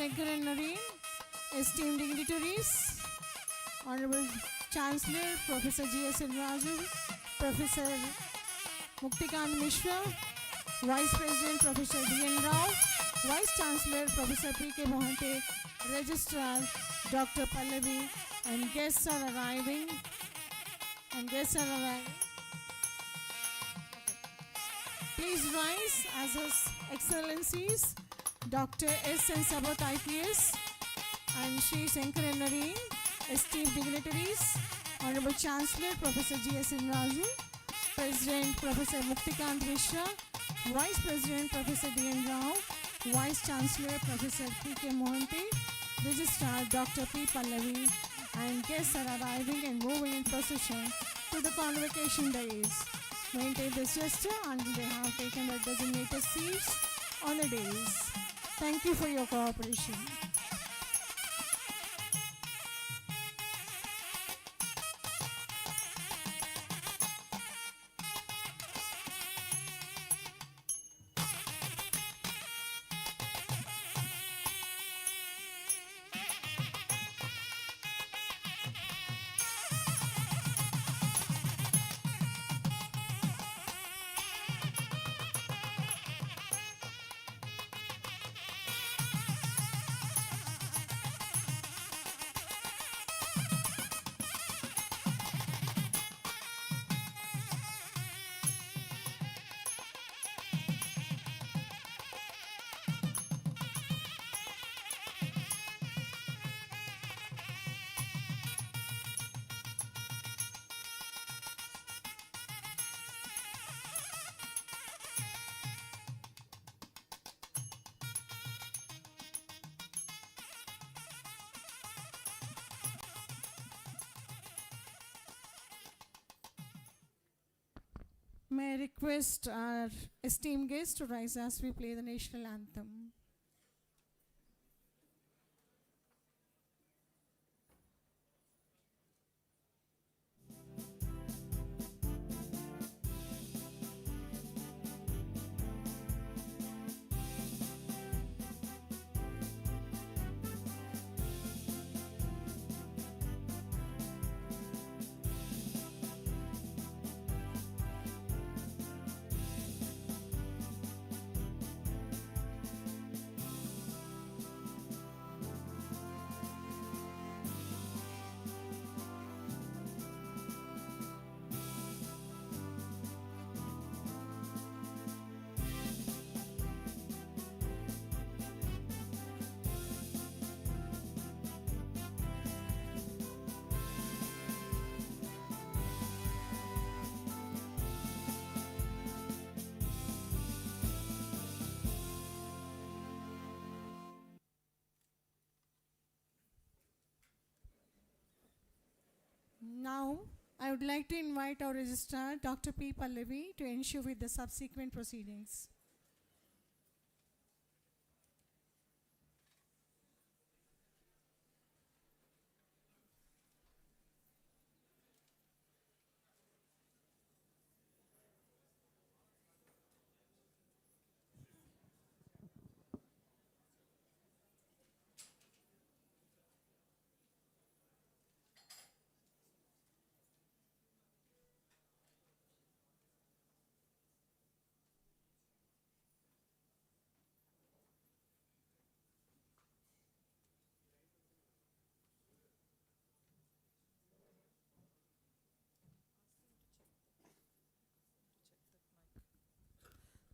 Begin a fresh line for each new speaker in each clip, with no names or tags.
Centurion, esteemed dignitaries, Honorable Chancellor Professor G.S. Raju, Professor Muktikant Mishra, Vice President Professor D.N. Rao, Vice Chancellor Professor P.K. Mohante, Registrar Dr. Pallavi, and guests are arriving. Please rise as His Excellencies Dr. S. N. Sabath IPS and Sri Sankaran, esteemed dignitaries, Honorable Chancellor Professor G.S. Raju, President Professor Muktikant Mishra, Vice President Professor D.N. Rao, Vice Chancellor Professor P.K. Mohante, Registrar Dr. P. Pallavi, and guests are arriving and moving in procession to the Convocation dais. Maintain this gesture until they have taken their designated seats on the dais. Thank you for your cooperation. May I request our esteemed guests to rise as we play the national anthem. Now, I would like to invite our Registrar, Dr. P. Pallavi, to ensure with the subsequent proceedings.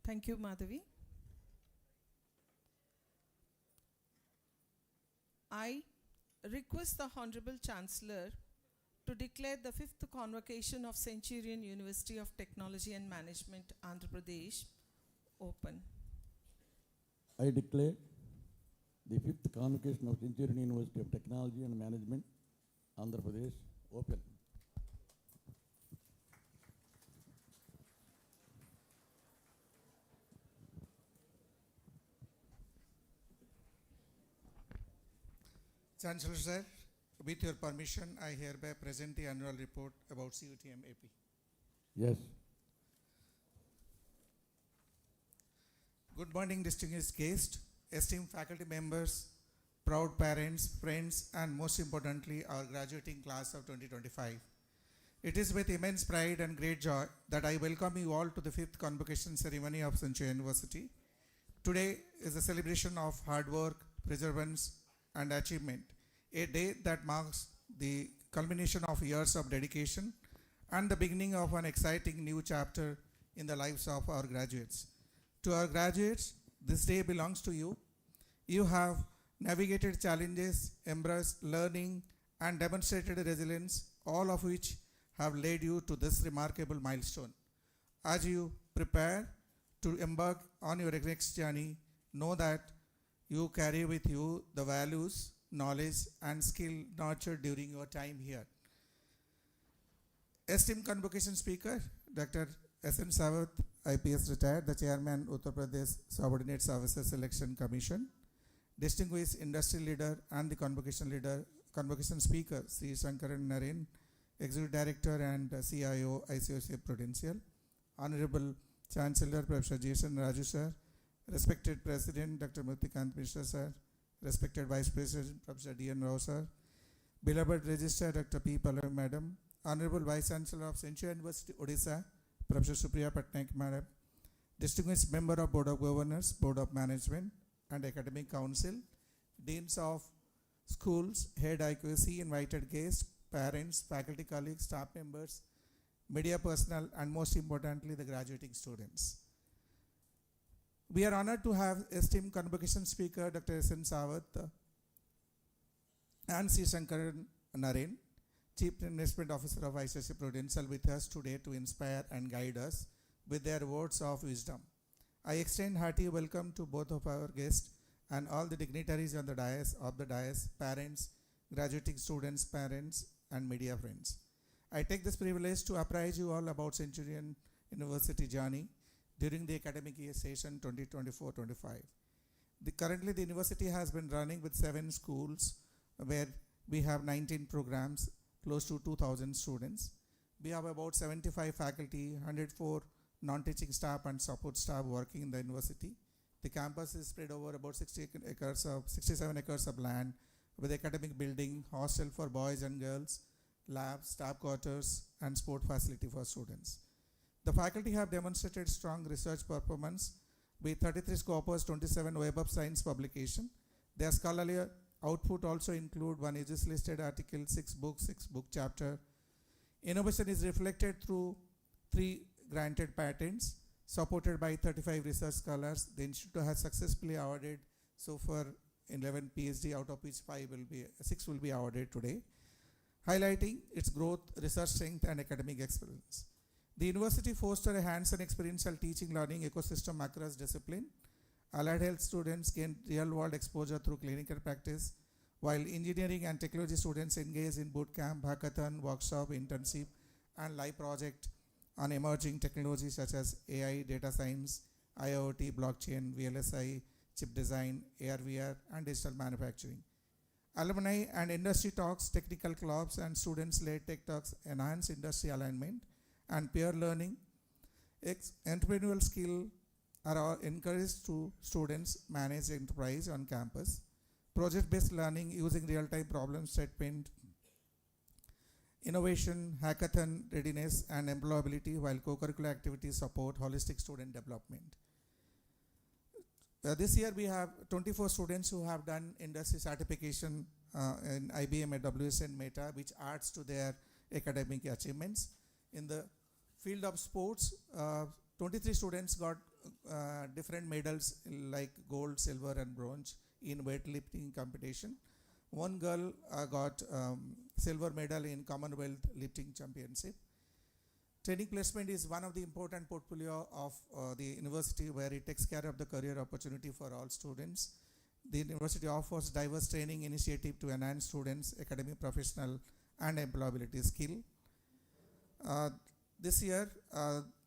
Thank you, Madhavi. I request the Honorable Chancellor to declare the 5th Convocation of Centurion University of Technology and Management, Andhra Pradesh, open.
I declare the 5th Convocation of Centurion University of Technology and Management, Andhra Pradesh, open.
Chancellor Sir, with your permission, I hereby present the annual report about CUTM AP.
Yes.
Good morning, distinguished guests, esteemed faculty members, proud parents, friends, and most importantly, our graduating class of 2025. It is with immense pride and great joy that I welcome you all to the 5th Convocation ceremony of Centurion University. Today is a celebration of hard work, perseverance, and achievement, a day that marks the culmination of years of dedication and the beginning of an exciting new chapter in the lives of our graduates. To our graduates, this day belongs to you. You have navigated challenges, embraced learning, and demonstrated resilience, all of which have led you to this remarkable milestone. As you prepare to embark on your next journey, know that you carry with you the values, knowledge, and skill nurtured during your time here. Esteemed Convocation Speaker, Dr. S.N. Savath, IPS retired, the Chairman, Uttar Pradesh Subordinate Services Selection Commission, distinguished industry leader and the Convocation Speaker, Sri Sankaran, Executive Director and CIO, ICOC Prudential, Honorable Chancellor, Professor Jason Raju Sir, respected President, Dr. Murtikant Mishra Sir, respected Vice President, Professor D.N. Rao Sir, beloved Registrar, Dr. P. Pallavi Madam, Honorable Vice Chancellor of Centurion University, Odisha, Professor Supriya Patnaik Madam, distinguished member of Board of Governors, Board of Management, and Academic Council, Deans of Schools, Head IQC, invited guests, parents, faculty colleagues, staff members, media personnel, and most importantly, the graduating students. We are honored to have esteemed Convocation Speaker Dr. S.N. Savath and C. Shankaran Naren, Chief Investment Officer of ICICI Prudential, with us today to inspire and guide us with their words of wisdom. I extend hearty welcome to both of our guests and all the dignitaries on the dais, parents, graduating students, parents, and media friends. I take this privilege to apprise you all about Centurion University journey during the academic year session 2024-25. Currently, the university has been running with 7 schools where we have 19 programs, close to 2,000 students. We have about 75 faculty, 104 non-teaching staff and support staff working in the university. The campus is spread over about 67 acres of land with academic building, hostel for boys and girls, labs, staff quarters, and sport facility for students. The faculty have demonstrated strong research performance with 33 Scopus, 27 Web of Science publication. Their scholarly output also include 1 Aegis listed article, 6 books, 6 book chapter. Innovation is reflected through 3 granted patents supported by 35 research scholars. The institute has successfully awarded so far 11 PhD, out of which 6 will be awarded today, highlighting its growth, research strength, and academic excellence. The university fosters a hands-on experiential teaching learning ecosystem across discipline. Allied health students gain real-world exposure through clinical practice, while engineering and technology students engage in boot camp, hackathon, workshop, internship, and live project on emerging technologies such as AI, data science, IoT, blockchain, VLSI, chip design, AR/VR, and digital manufacturing. Alumni and industry talks, technical clubs, and students-led tech talks enhance industry alignment and peer learning. Entrepreneurial skill are all encouraged to students manage enterprise on campus. Project-based learning using real-time problem statement, innovation, hackathon readiness, and employability, while co-curricular activities support holistic student development. This year we have 24 students who have done industry certification in IBM, AWS, and Meta, which adds to their academic achievements. In the field of sports, 23 students got different medals like gold, silver, and bronze in weightlifting competition. One girl got silver medal in Commonwealth Lifting Championship. Training placement is one of the important portfolio of the university, where it takes care of the career opportunity for all students. The university offers diverse training initiative to enhance students' academic, professional, and employability skill. This year,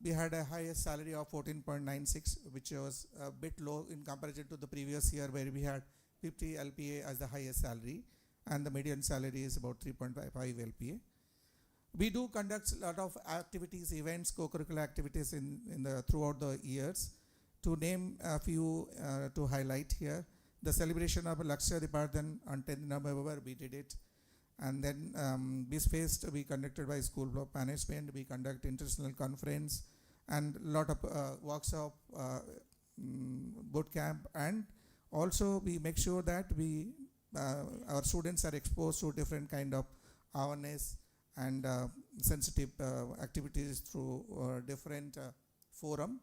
we had a highest salary of 14.96, which was a bit low in comparison to the previous year, where we had 50 LPA as the highest salary, and the median salary is about 3.55 LPA. We do conduct a lot of activities, events, co-curricular activities throughout the years. To name a few to highlight here, The celebration of Lakshya Dipardhan on 10th November, we did it. And then this fest we conducted by School Block Management. We conduct international conference and lot of workshop, boot camp, and also we make sure that we our students are exposed to different kind of awareness and sensitive activities through different forum.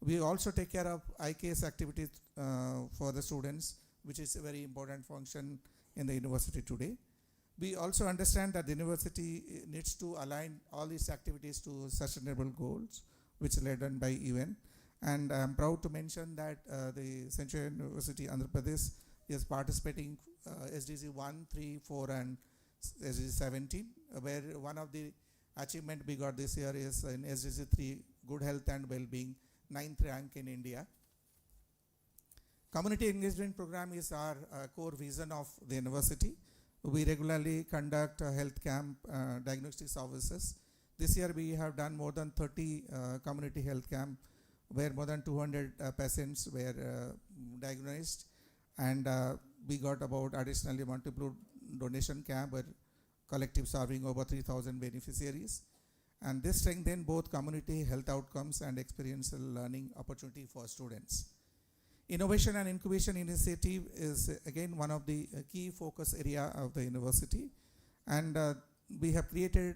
We also take care of IKS activities for the students, which is a very important function in the university today. We also understand that the university needs to align all these activities to sustainable goals, which are led on by UN. And I'm proud to mention that the Centurion University, Andhra Pradesh, is participating SDG 1, 3, 4, and SDG 17, where one of the achievement we got this year is in SDG 3, good health and well-being, 9th rank in India. Community engagement program is our core vision of the university. We regularly conduct health camp, diagnostic services. This year we have done more than 30 community health camp where more than 200 patients were diagnosed, and we got about additionally multiple donation camp where collective serving over 3,000 beneficiaries. And this strengthened both community health outcomes and experiential learning opportunity for students. Innovation and incubation initiative is again one of the key focus area of the university, and we have created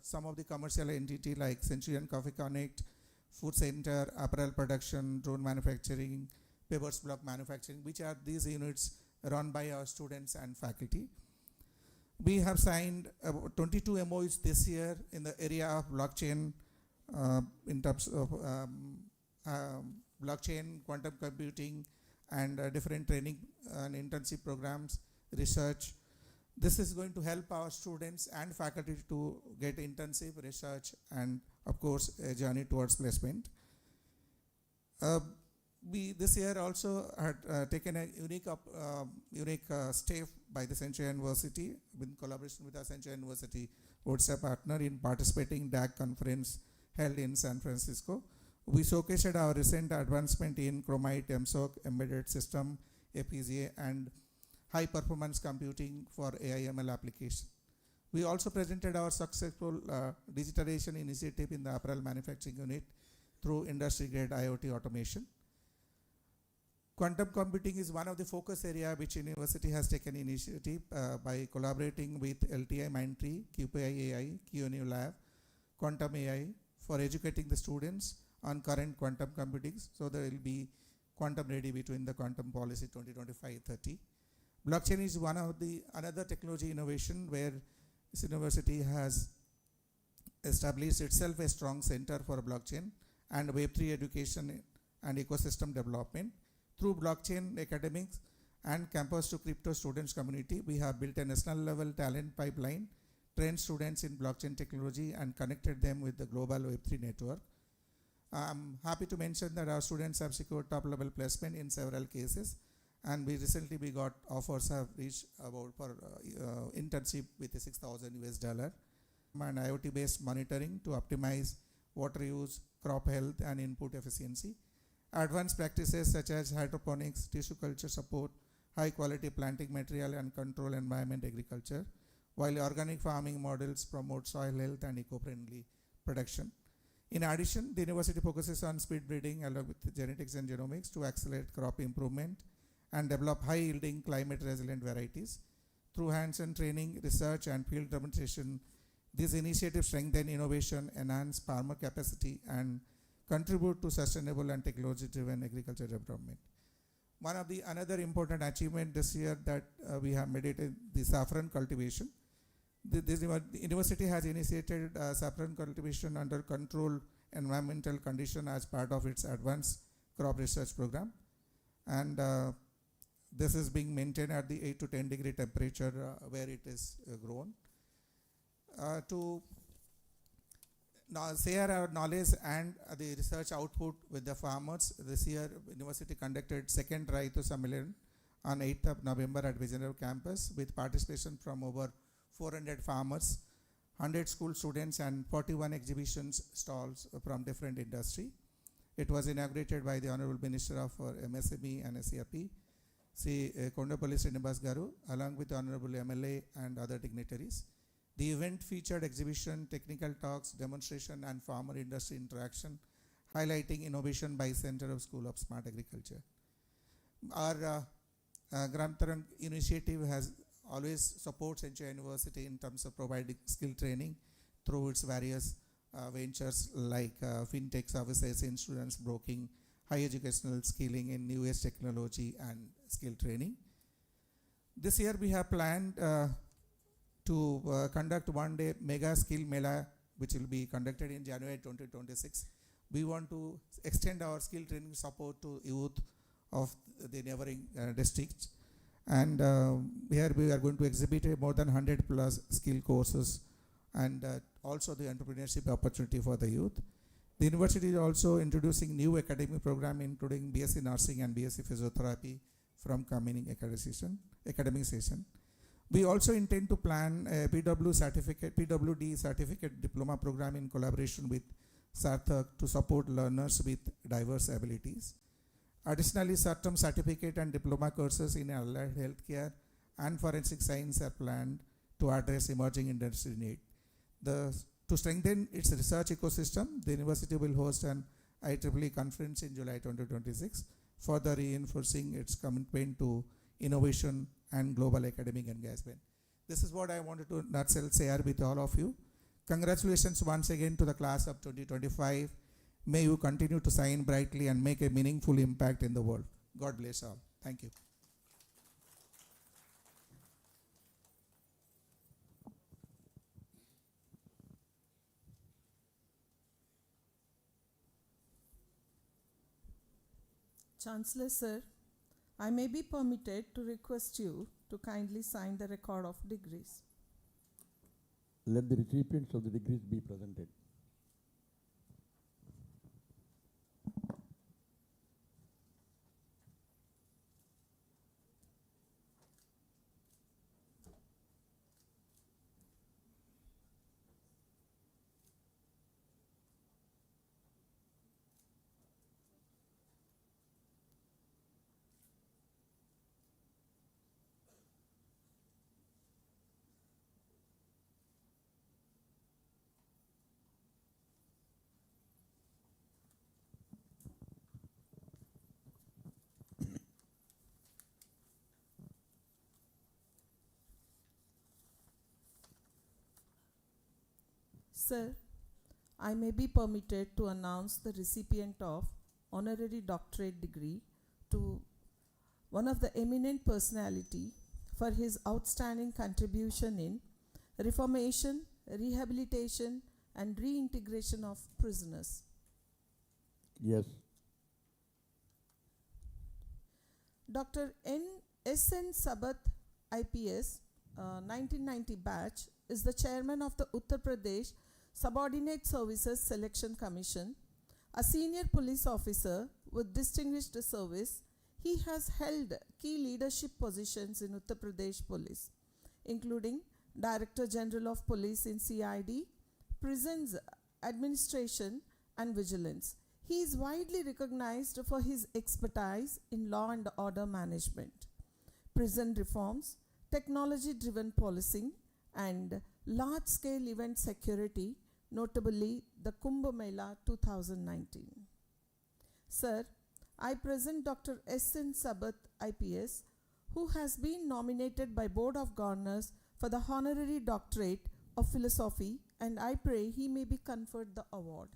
some of the commercial entity like Centurion Coffee Connect, Food Center, apparel production, drone manufacturing, papers block manufacturing, which are these units run by our students and faculty. We have signed 22 MOUs this year in the area of blockchain, in terms of blockchain, quantum computing, and different training and internship programs, research. This is going to help our students and faculty to get internship, research, and of course a journey towards placement. We this year also had taken a unique step by the Centurion University in collaboration with our Centurion University WhatsApp partner in participating DAC conference held in San Francisco. We showcased our recent advancement in Chromite, MSOC, embedded system, FPGA, and high performance computing for AI/ML application. We also presented our successful digitalization initiative in the apparel manufacturing unit through industry grade IoT automation. Quantum computing is one of the focus area which university has taken initiative by collaborating with LTI Mindtree, QPI AI, QNU Lab, Quantum AI for educating the students on current quantum computing, so there will be quantum ready between the quantum policy 2025-30. Blockchain is one of the another technology innovation where this university has established itself a strong center for blockchain and Web3 education and ecosystem development. Through blockchain academics and campus to crypto students community, we have built a national level talent pipeline, trained students in blockchain technology, and connected them with the global Web3 network. I'm happy to mention that our students have secured top level placement in several cases, and we recently got offers have reached about for internship with $6,000 and IoT based monitoring to optimize water use, crop health, and input efficiency. Advanced practices such as hydroponics, tissue culture support, high quality planting material, and control environment agriculture, while organic farming models promote soil health and eco-friendly production. In addition, the university focuses on speed breeding along with genetics and genomics to accelerate crop improvement and develop high-yielding climate-resilient varieties. Through hands-on training, research, and field demonstration, these initiatives strengthen innovation, enhance farmer capacity, and contribute to sustainable and technology-driven agriculture development. One of the another important achievement this year that we have made it is the saffron cultivation. The university has initiated saffron cultivation under controlled environmental condition as part of its advanced crop research program, and this is being maintained at the 8 to 10 degree temperature where it is grown. To now share our knowledge and the research output with the farmers, this year university conducted second Raitu Sammelan on 8th of November at Vizianagaram campus with participation from over 400 farmers, 100 school students, and 41 exhibitions stalls from different industry. It was inaugurated by the Honorable Minister of MSME and SCRP, Sri Kondapalli Srinivas Garu, along with Honorable MLA and other dignitaries. The event featured exhibition, technical talks, demonstration, and farmer industry interaction, highlighting innovation by Center of School of Smart Agriculture. Our Gram Tarang initiative has always supports Centurion University in terms of providing skill training through its various ventures like fintech services, insurance broking, high educational skilling in new age technology and skill training. This year we have planned to conduct one-day mega skill mela, which will be conducted in January 2026. We want to extend our skill training support to youth of the neighboring districts. And here we are going to exhibit more than 100 plus skill courses and also the entrepreneurship opportunity for the youth. The university is also introducing new academic program including BSc Nursing and BSc Physiotherapy from coming academic session. We also intend to plan a PWD certificate diploma program in collaboration with Sarthak to support learners with diverse abilities. Additionally, certain certificate and diploma courses in allied healthcare and forensic science are planned to address emerging industry need. To strengthen its research ecosystem, the university will host an IEEE conference in July 2026, further reinforcing its commitment to innovation and global academic engagement. This is what I wanted to nutshell share with all of you. Congratulations once again to the class of 2025. May you continue to shine brightly and make a meaningful impact in the world. God bless all. Thank you.
Chancellor Sir, I may be permitted to request you to kindly sign the record of degrees.
Let the recipients of the degrees be presented.
Sir, I may be permitted to announce the recipient of honorary doctorate degree to one of the eminent personality for his outstanding contribution in reformation, rehabilitation, and reintegration of prisoners.
Yes.
Dr. S.N. Sabath, IPS, 1990 batch, is the chairman of the Uttar Pradesh Subordinate Services Selection Commission. A senior police officer with distinguished service, he has held key leadership positions in Uttar Pradesh Police, including Director General of Police in CID, Prisons Administration and Vigilance. He is widely recognized for his expertise in law and order management, prison reforms, technology-driven policing, and large-scale event security, notably the Kumbh Mela 2019. Sir, I present Dr. S.N. Sabath, IPS, who has been nominated by Board of Governors for the Honorary Doctorate of Philosophy, and I pray he may be conferred the award.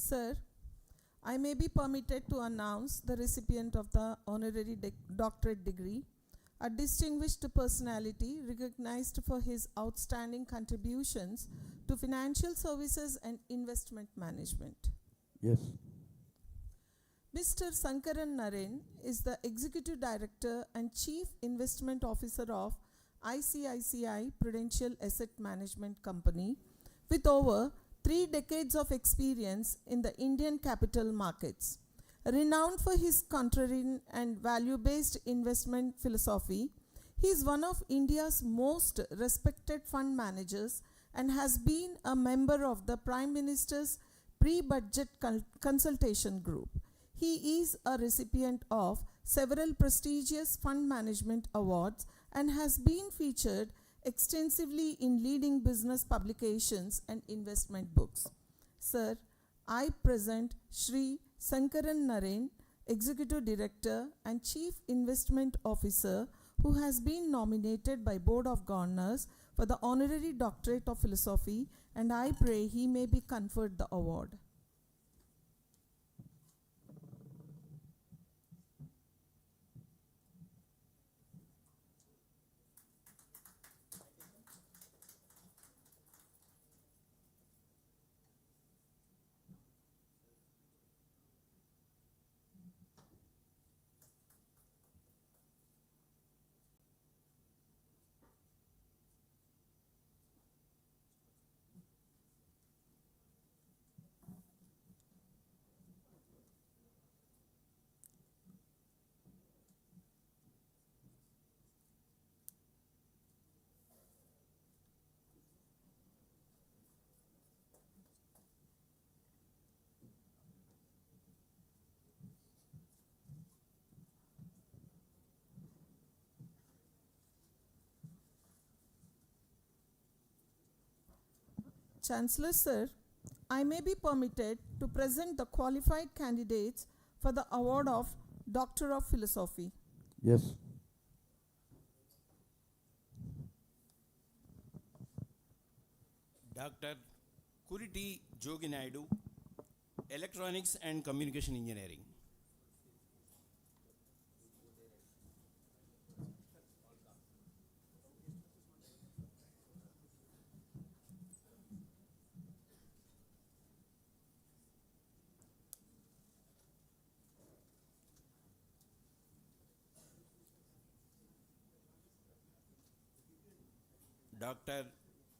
Sir, I may be permitted to announce the recipient of the honorary doctorate degree, a distinguished personality recognized for his outstanding contributions to financial services and investment management.
Yes.
Mr. Sankaran Naren is the Executive Director and Chief Investment Officer of ICICI Prudential Asset Management Company with over 3 decades of experience in the Indian capital markets. Renowned for his contrarian and value-based investment philosophy, he is one of India's most respected fund managers and has been a member of the Prime Minister's pre-budget consultation group. He is a recipient of several prestigious fund management awards and has been featured extensively in leading business publications and investment books. Sir, I present Shri Sankaran Naren, Executive Director and Chief Investment Officer, who has been nominated by Board of Governors for the Honorary Doctorate of Philosophy, and I pray he may be conferred the award. Chancellor, sir, I may be permitted to present the qualified candidates for the award of Doctor of Philosophy.
Yes.
Dr. Kuriti Joginaidu, Electronics and Communication Engineering. Dr.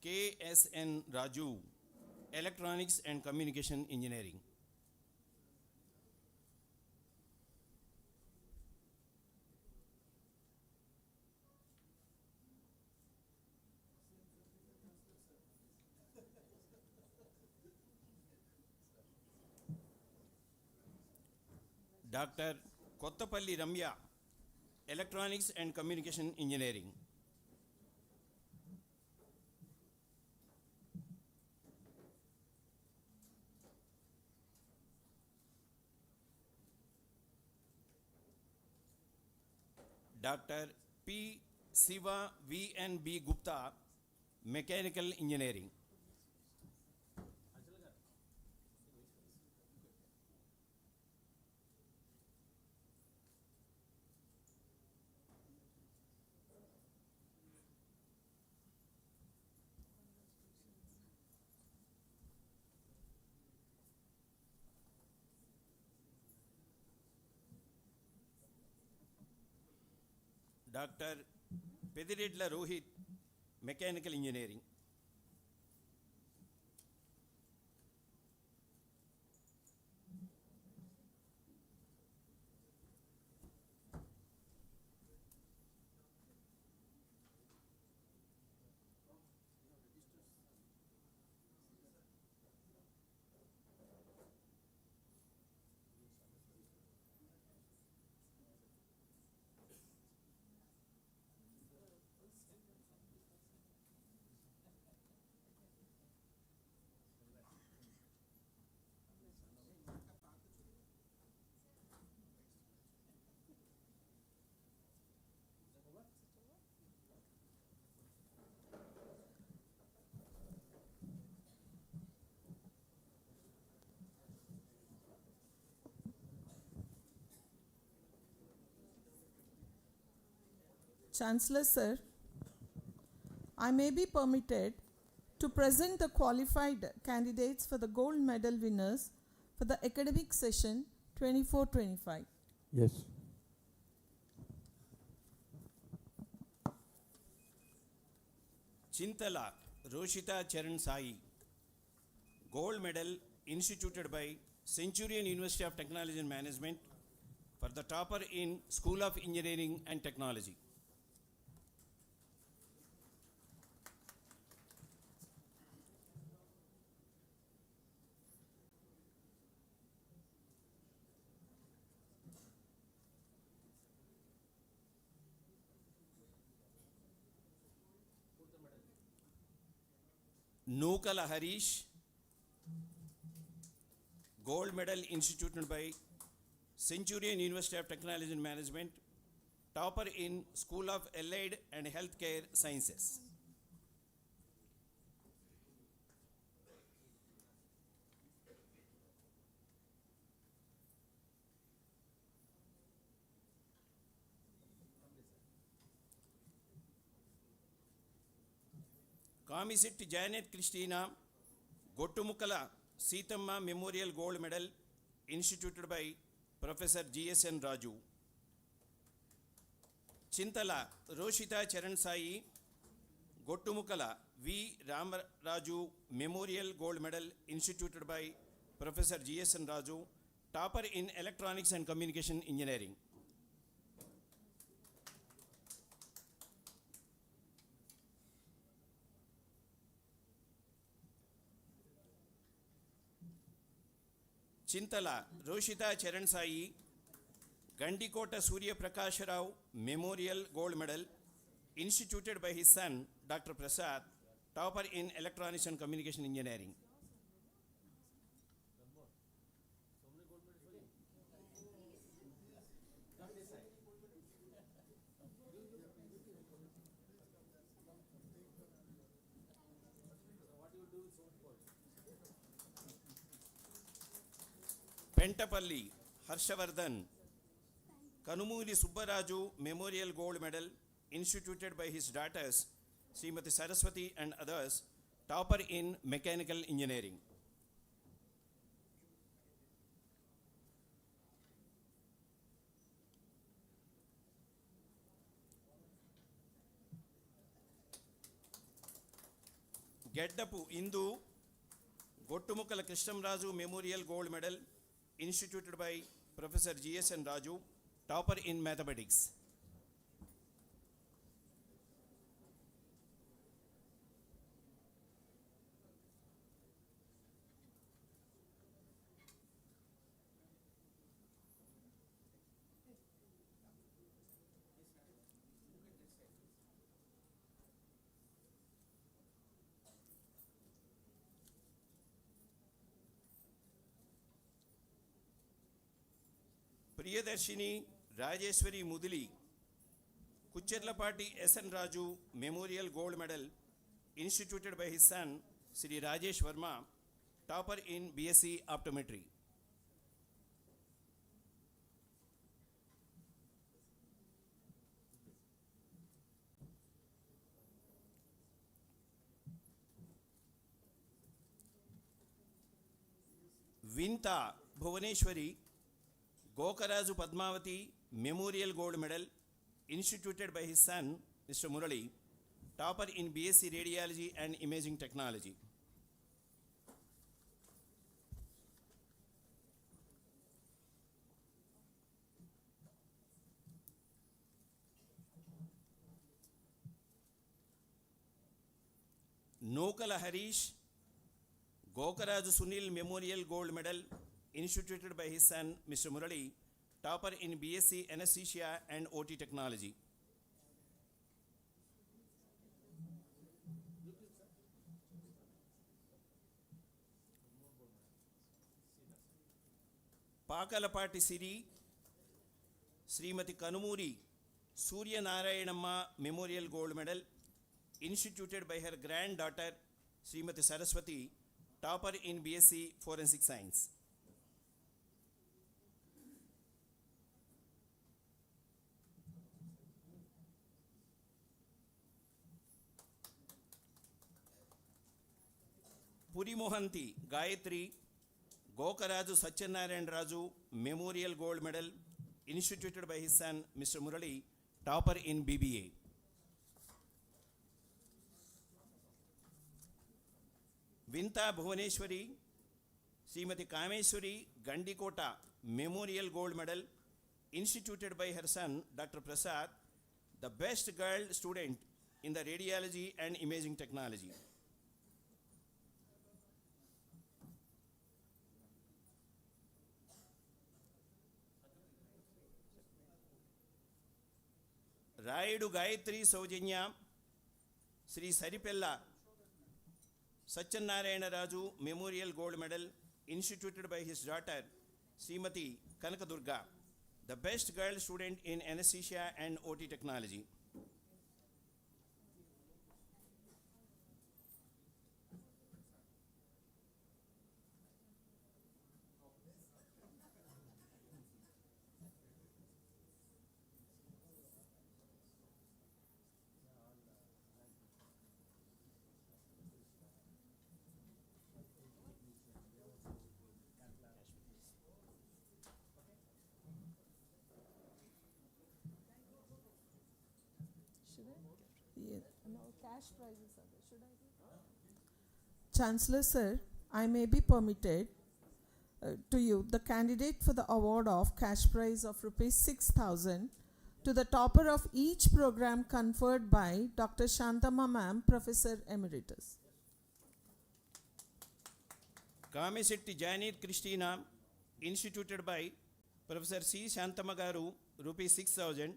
K.S.N. Raju, Electronics and Communication Engineering. Dr. Kottapalli Ramya, Electronics and Communication Engineering. Dr. P. Siva V.N.B. Gupta, Mechanical Engineering. Dr. Pediredla Rohit, Mechanical Engineering.
Chancellor Sir, I may be permitted to present the qualified candidates for the gold medal winners for the academic session 24-25.
Yes.
Chintala Roshita Charan Sai, gold medal instituted by Centurion University of Technology and Management for the topper in School of Engineering and Technology. Nukala Harish, gold medal instituted by Centurion University of Technology and Management, topper in School of Allied and Healthcare Sciences. Kamisit Janet Christina, Gottumukala Seethamma Memorial Gold Medal instituted by Professor G.S.N. Raju. Chintala Roshita Charan Sai, Gottumukala V. Ramaraju Memorial Gold Medal instituted by Professor G.S.N. Raju, topper in Electronics and Communication Engineering. Chintala Roshita Charan Sai, Gandikota Surya Prakash Rao Memorial Gold Medal instituted by his son Dr. Prasad, topper in Electronics and Communication Engineering. Pentapalli Harshavardhan, Kanumuli Subbaraju Memorial Gold Medal instituted by his daughters Srimati Saraswati and others, topper in Mechanical Engineering. Geddapu Indu, Gottumukala Krishnamraju Memorial Gold Medal instituted by Professor G.S.N. Raju, topper in Mathematics. Priyadarshini Rajeshwari Mudili, Kucherlapati S.N. Raju Memorial Gold Medal instituted by his son Sri Rajesh Verma, topper in BSc Optometry. Vinta Bhuvaneshwari, Gokaraju Padmavati Memorial Gold Medal instituted by his son Mr. Murali, topper in BSc Radiology and Imaging Technology. Nokala Harish, Gokaraju Sunil Memorial Gold Medal instituted by his son Mr. Murali, topper in BSc Anesthesia and OT Technology. Pakalapati Siri, Srimati Kanumuri Surya Narayanamma Memorial Gold Medal instituted by her granddaughter Srimati Saraswati, topper in BSc Forensic Science. Purimohanti Gayatri Gokaraju Satyanarayan Raju Memorial Gold Medal instituted by his son Mr. Murali, topper in BBA. Vinta Bhuvaneshwari Srimati Kameshwari Gandikota Memorial Gold Medal instituted by her son Dr. Prasad, the best girl student in the radiology and imaging technology. Raidu Gayatri Saujanya Sri Saripella Satyanarayana Raju Memorial Gold Medal instituted by his daughter Srimati Kanakadurga, the best girl student in anesthesia and OT technology.
No, cash prizes are there. Should I do? Chancellor sir, I may be permitted to you the candidate for the award of cash prize of rupees 6,000 to the topper of each program conferred by Dr. Shantama Ma'am, Professor Emeritus.
Kamesetti Janet Christina instituted by Professor C. Shantamagaru, rupees 6,000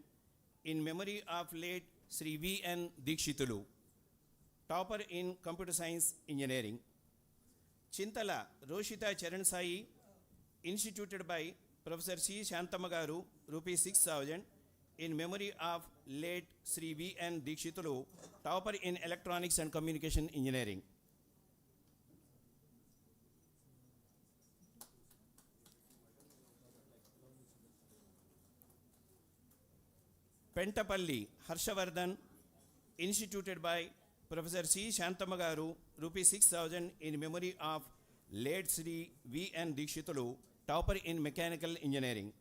in memory of late Sri V. N. Dikshitulu, topper in computer science engineering. Chintala Roshita Charan Sai instituted by Professor C. Shantamagaru, rupees 6,000 in memory of late Sri V. N. Dikshitulu, topper in electronics and communication engineering. Pentapalli Harshavardhan instituted by Professor C. Shantamagaru, rupees 6,000 in memory of late Sri V. N. Dikshitulu, topper in mechanical engineering.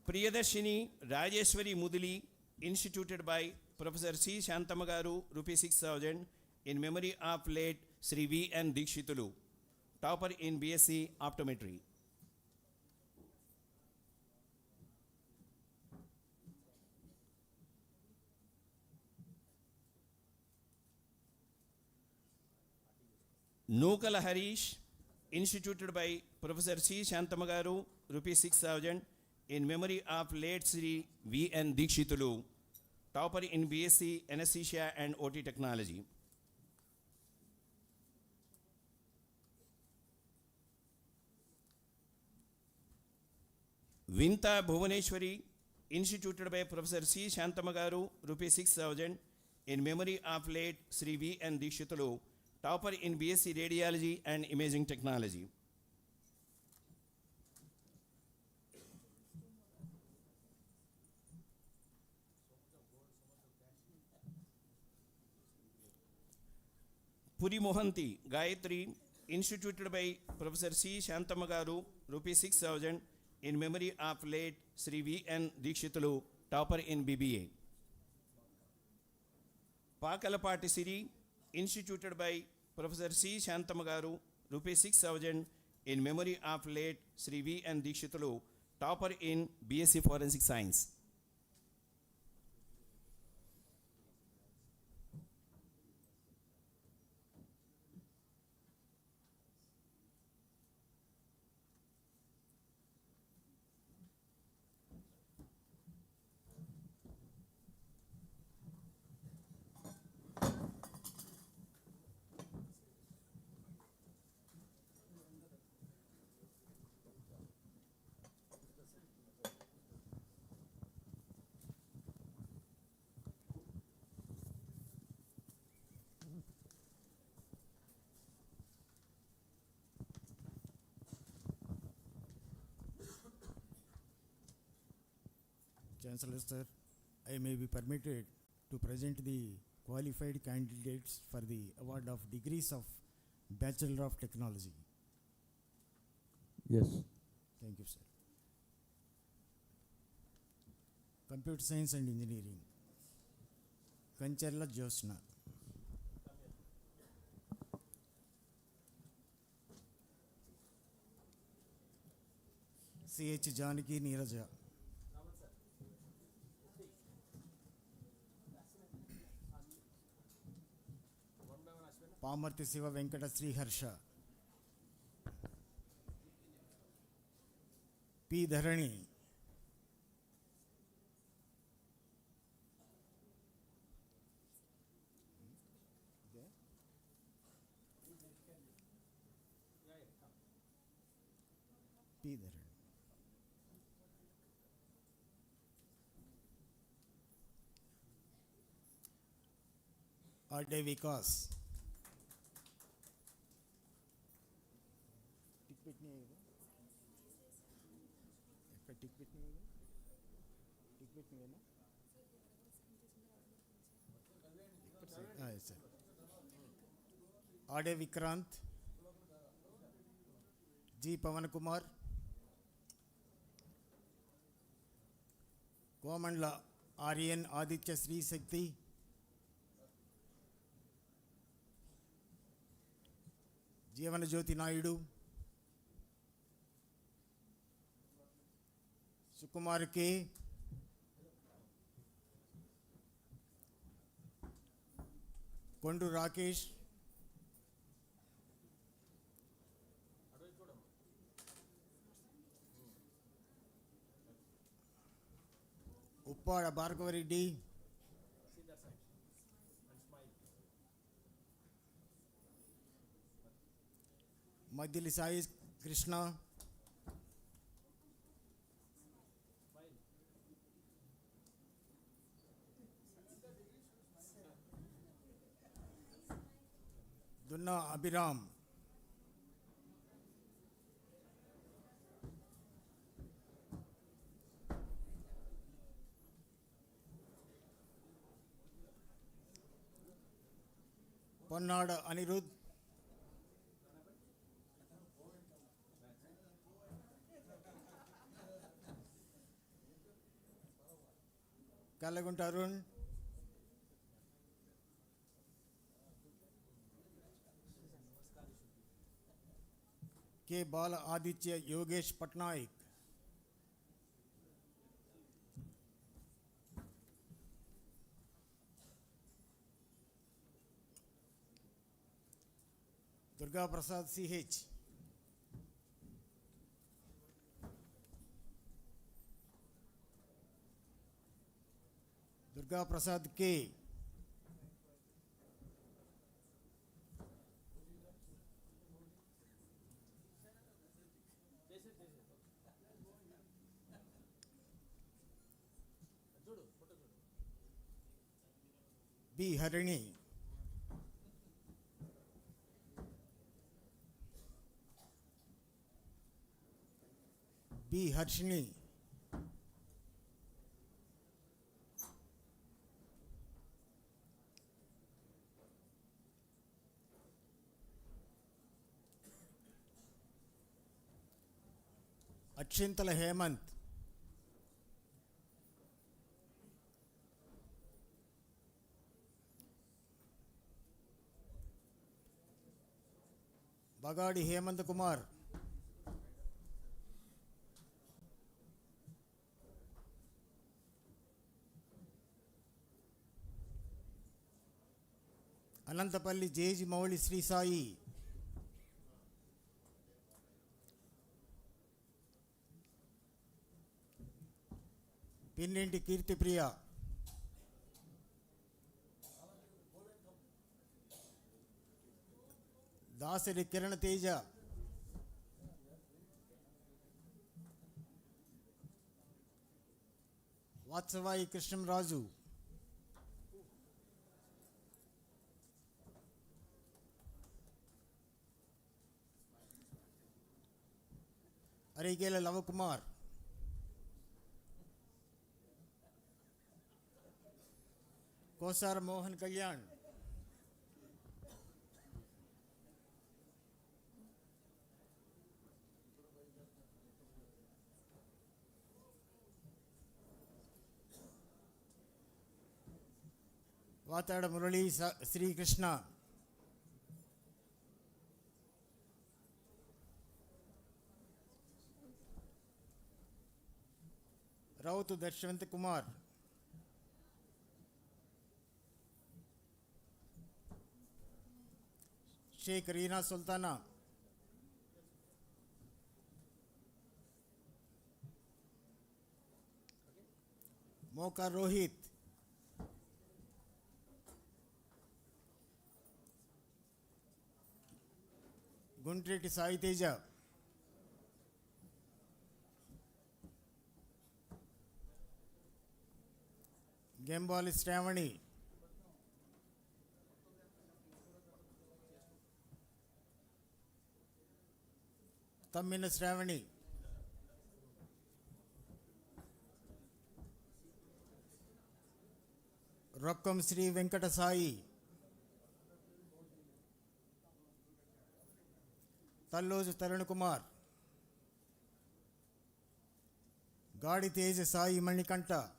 Priyadarshini Rajeshwari Mudali instituted by Professor C. Shantamagaru, rupees 6,000 in memory of late Sri V. N. Dikshitulu, topper in BSc Optometry. Nukala Harish instituted by Professor C. Shantamagaru, rupees 6,000 in memory of late Sri V. N. Dikshitulu, topper in BSc Anesthesia and OT Technology. Vinta Bhuvaneshwari instituted by Professor C. Shantamagaru, rupees 6,000 in memory of late Sri V. N. Dikshitulu, topper in BSc Radiology and Imaging Technology. Puri Mohanti Gayatri instituted by Professor C. Shantamagaru, rupees 6,000 in memory of late Sri V. N. Dikshitulu, topper in BBA. Pakalapati Siri instituted by Professor C. Shantamagaru, rupees 6,000 in memory of late Sri V. N. Dikshitulu, topper in BSc Forensic Science.
Chancellor Sir, I may be permitted to present the qualified candidates for the award of degrees of Bachelor of Technology.
Yes.
Thank you, sir. Computer Science and Engineering, Kancherla Josna. C.H. Janaki Neeraja. Pamarthi Siva Venkata Sri Harsha. P. Dharani. P. Dharani. R. Day Vikas. Ade Vikrant, G. Pavan Kumar, Komandla Aryan Aditya Sri Sakti, Jeevana Jyoti Naidu, Sukumar K. Kondu Rakesh, Uppada Bhargavareddy, Madhili Sai Krishna, Dunna Abhiram, Ponnada Anirudh, Kalagunta Arun, K. Bala Aditya Yogesh Patnaik, Durga Prasad C.H., Durga Prasad K., B. Harini, B. Harshini, Akshintala Hemant, Bagadi Hemant Kumar, Anantapalli J.G. Mauli Sri Sai, Pinninti Kirti Priya, Dasari Kiran Teja, Vatsavai Krishnam Raju, Arigela Lavakumar, Kosar Mohan Kalyan, Vatada Murali Sri Krishna, Rautu Darshwant Kumar, Sheikh Reena Sultana, Moka Rohit, Guntreti Sai Teja, Gembali Stravani, Tammina Stravani, Rakkam Sri Venkata Sai, Talloju Tarun Kumar, Gadi Tej Sai Manikanta,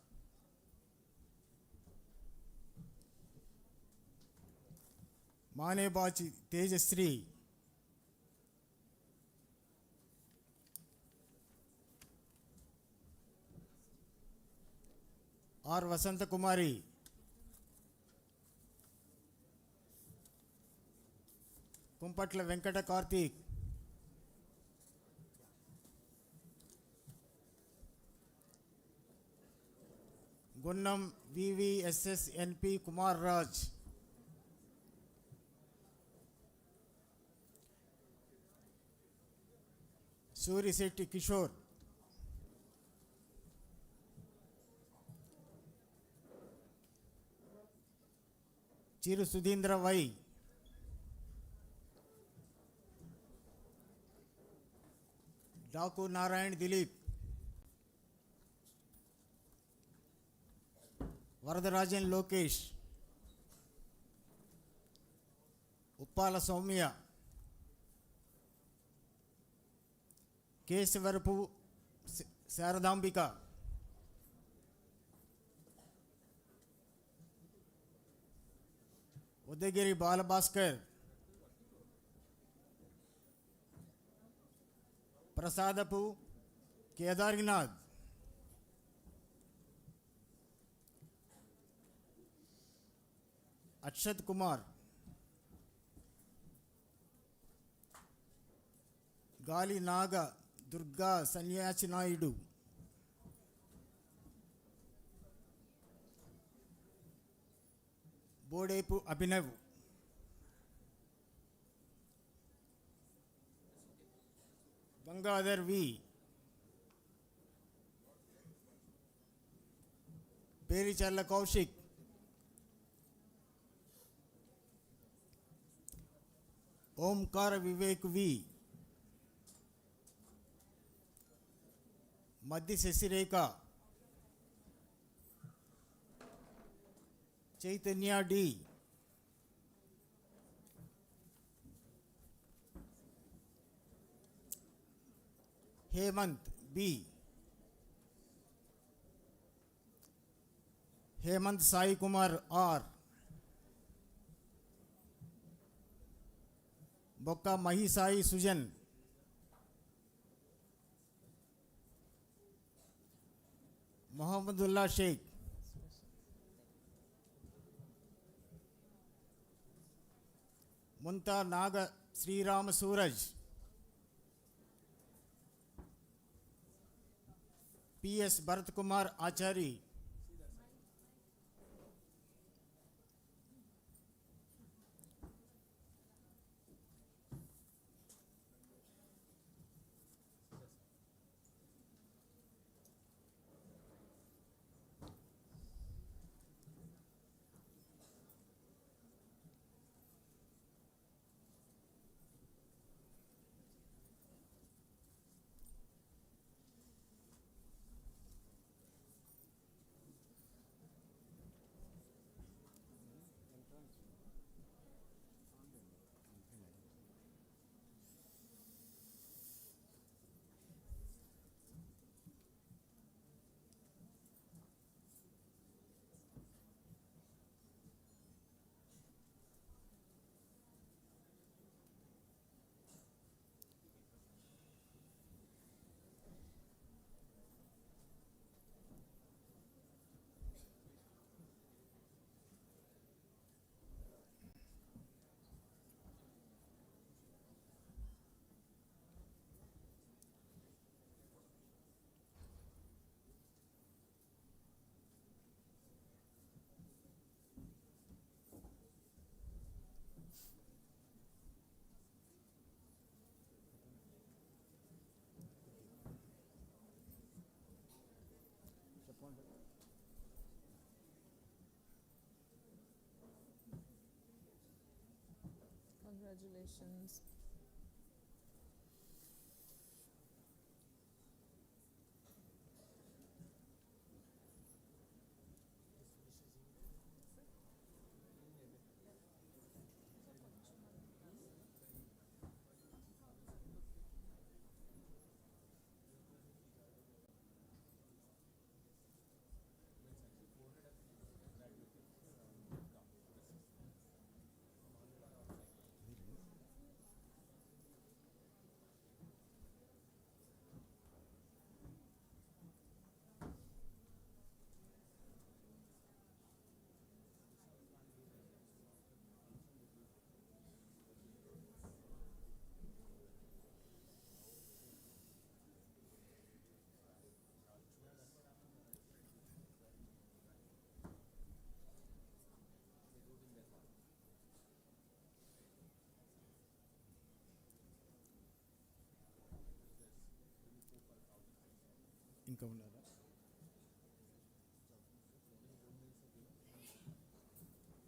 Mane Bachi Tejasri, R. Vasanta Kumari, Kumpatla Venkata Karthik, Gunnam VVSSNP Kumar Raj, Suri Setti Kishore, Chiru Sudhindra Vai, Daku Narayan Dilip, Varadarajan Lokesh, Uppala Soumya, Kesavarapu Saradambika, Udagiri Balabhaskar, Prasadapu Kedarinath, Akshat Kumar, Gali Naga Durga Sanyachi Naidu, Bodepu Abhinav, Gangadhar V, Perichala Kaushik, Omkar Vivek V, Madhi Sesireka, Chaitanya D, Hemant B, Hemant Sai Kumar R, Bokka Mahi Sai Sujan, Muhammadullah Sheikh, Munta Naga Sri Ram Suraj, P.S. Bharat Kumar Achari,
Congratulations.
ఇంకా ఉన్నారా?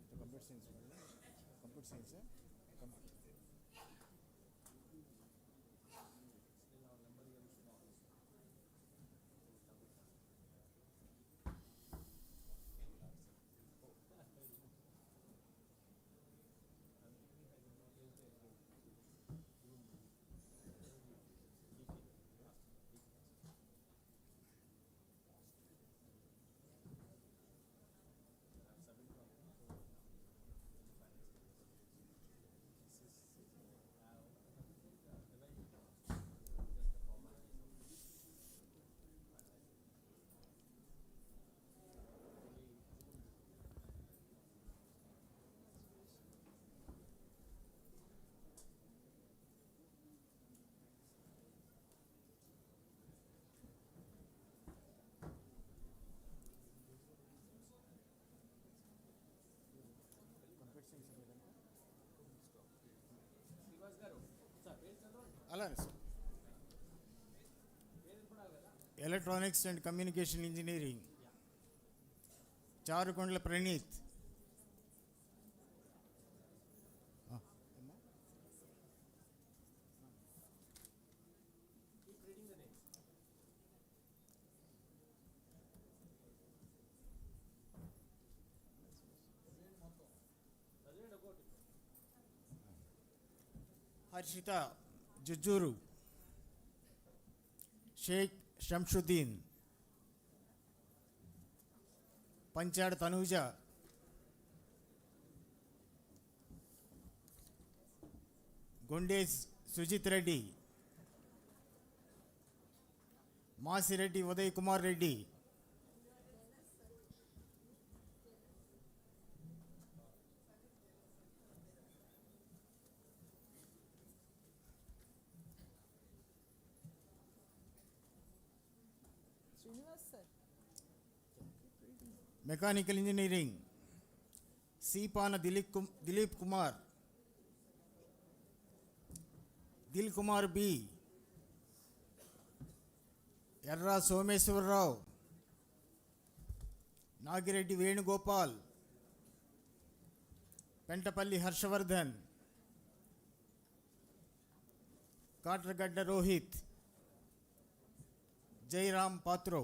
Computer science computer science అలానే sir. Electronics and communication engineering Charukondala Praneeth. Harshitha Jujjuru. Sheikh Shamshuddin. Panchad Tanuja. Gondes Sujith Reddy. Masireddy Uday Kumar Reddy. Mechanical engineering Seepana Dileep Kumar. Dil Kumar B. Erra Someswararao. Nagireddy Venugopal. Pentapalli Harshavardhan. Katragadda Rohith. Jairam Patro.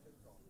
Thank you.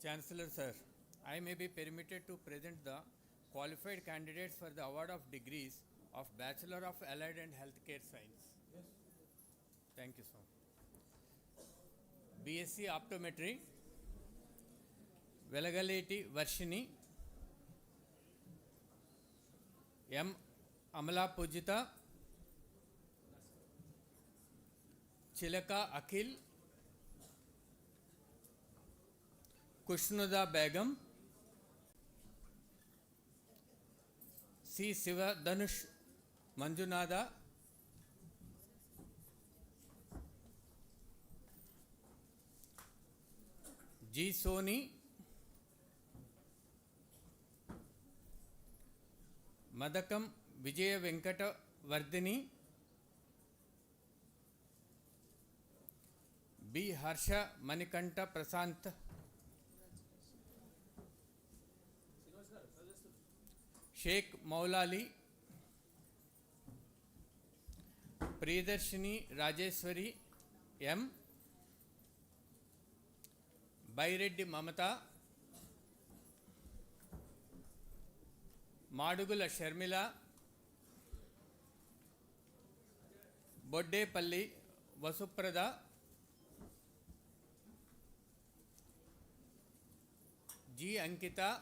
Chancellor Sir, I may be permitted to present the qualified candidates for the award of degrees of Bachelor of Allied and Healthcare Science. Yes. Thank you, sir. BSc Optometry, Velagaleti Varshini, M. Amala Pujita, Chilaka Akhil, Kushnuda Begum, C. Siva Dhanush Manjunada, G. Soni, Madakam Vijaya Venkata Vardhini, B. Harsha Manikanta Prasant, Sheikh Maulali, Priyadarshini Rajeswari M, Baireddy Mamata, Madugula Sharmila, Boddepalli Vasuprada, G. Ankita,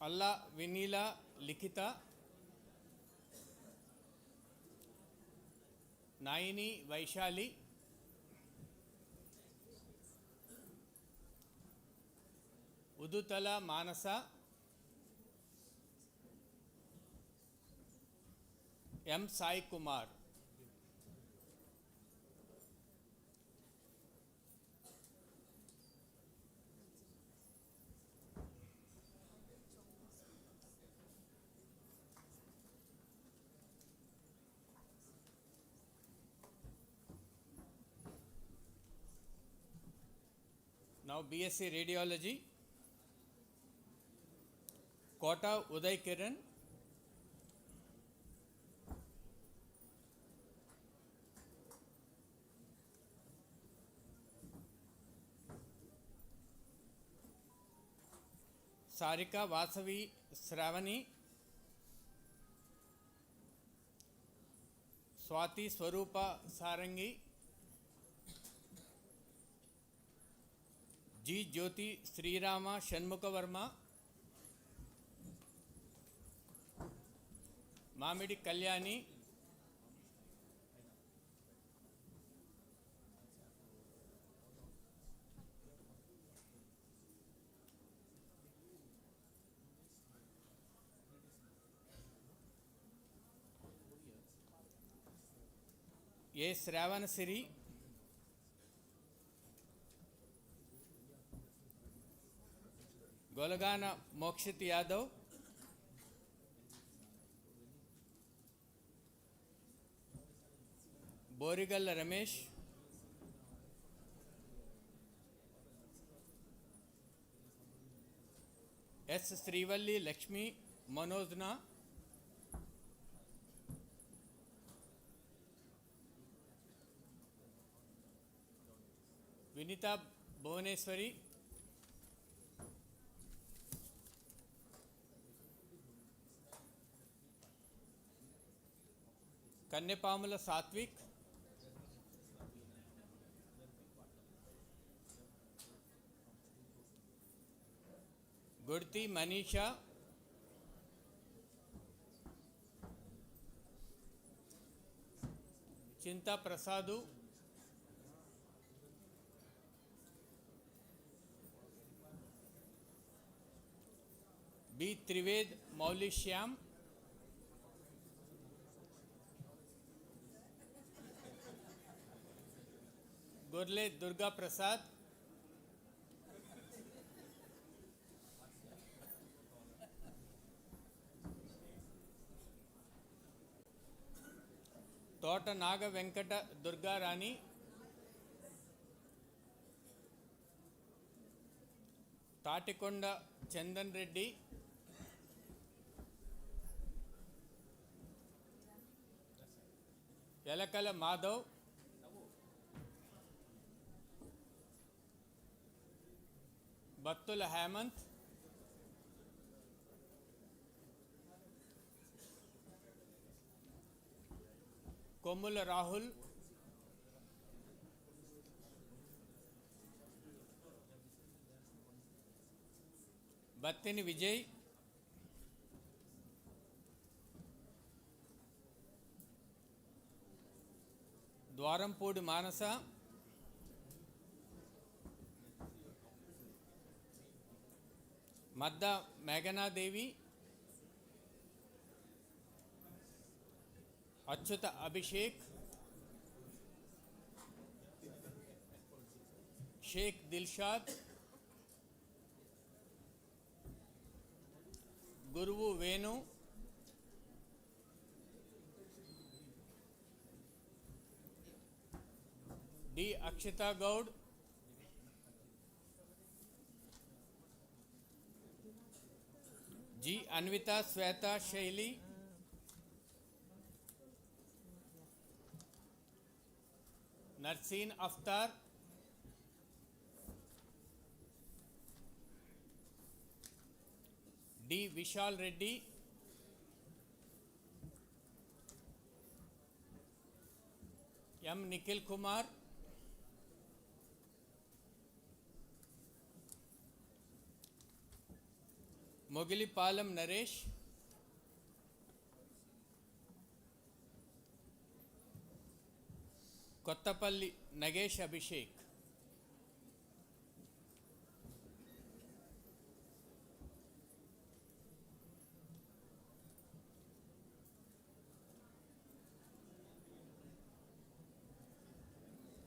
Allah Vinila Likita, Naini Vaishali, Udutala Manasa, M. Sai Kumar. Now BSc Radiology, Kota Uday Kiran, Sarika Vasavi Sravani, Swati Swarupa Sarangi, G. Jyoti Srirama Shanmukavarma, Mamidi Kalyani, A. Sravanasiri, Golagana Mokshit Yadav, Borigalla Ramesh, S. Srivalli Lakshmi Manojna, Vinita Bhuvaneswari, Kannepamula Satvik, Gurti Manisha, Chinta Prasadu, B. Trived Mauli Shyam, Gurle Durga Prasad, Tota Naga Venkata Durga Rani, Tatikonda Chandan Reddy, Yalakala Madhav, Battula Hemant, Komula Rahul, Battini Vijay, Dwarampudi Manasa, Madda Meghana Devi, Achyuta Abhishek, Sheikh Dilshad, Guruvu Venu, D. Akshita Gaud, G. Anvita Sweta Shaili, Narseen Aftar, D. Vishal Reddy, M. Nikhil Kumar, Mogili Palam Naresh, Kottapalli Nagesh Abhishek,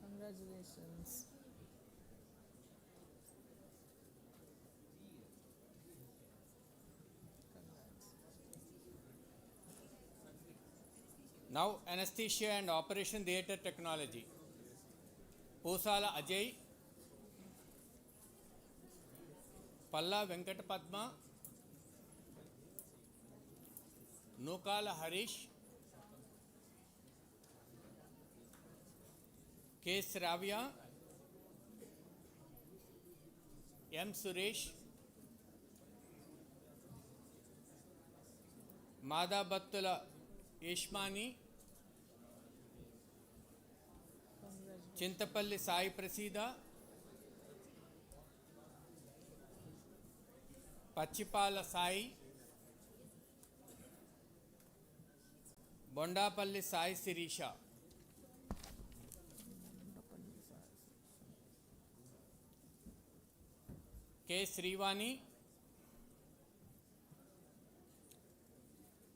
Congratulations.
Now anesthesia and operation theatre technology. Posala Ajay, Palla Venkata Padma, Nokala Harish, K. Sravya, M. Suresh, Madha Battula Yeshmani, Chintapalli Sai Prasida, Pachipala Sai, Bondapalli Sai Sirisha, K Srivani,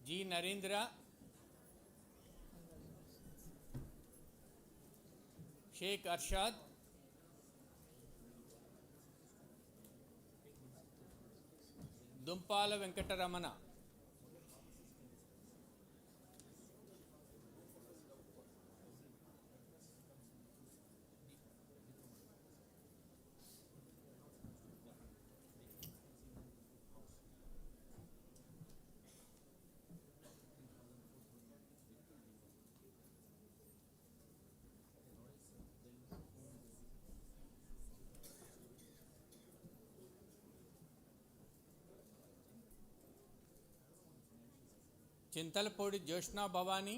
G Narendra, Sheikh Arshad, Dumpala Venkataramana, Chintalapudi Jyoshna Bhavani,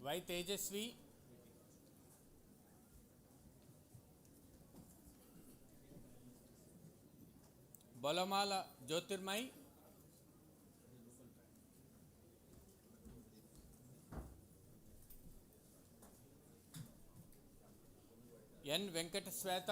Y Tejaswi, Bolamala Jyotirmay, N Venkata Swetha,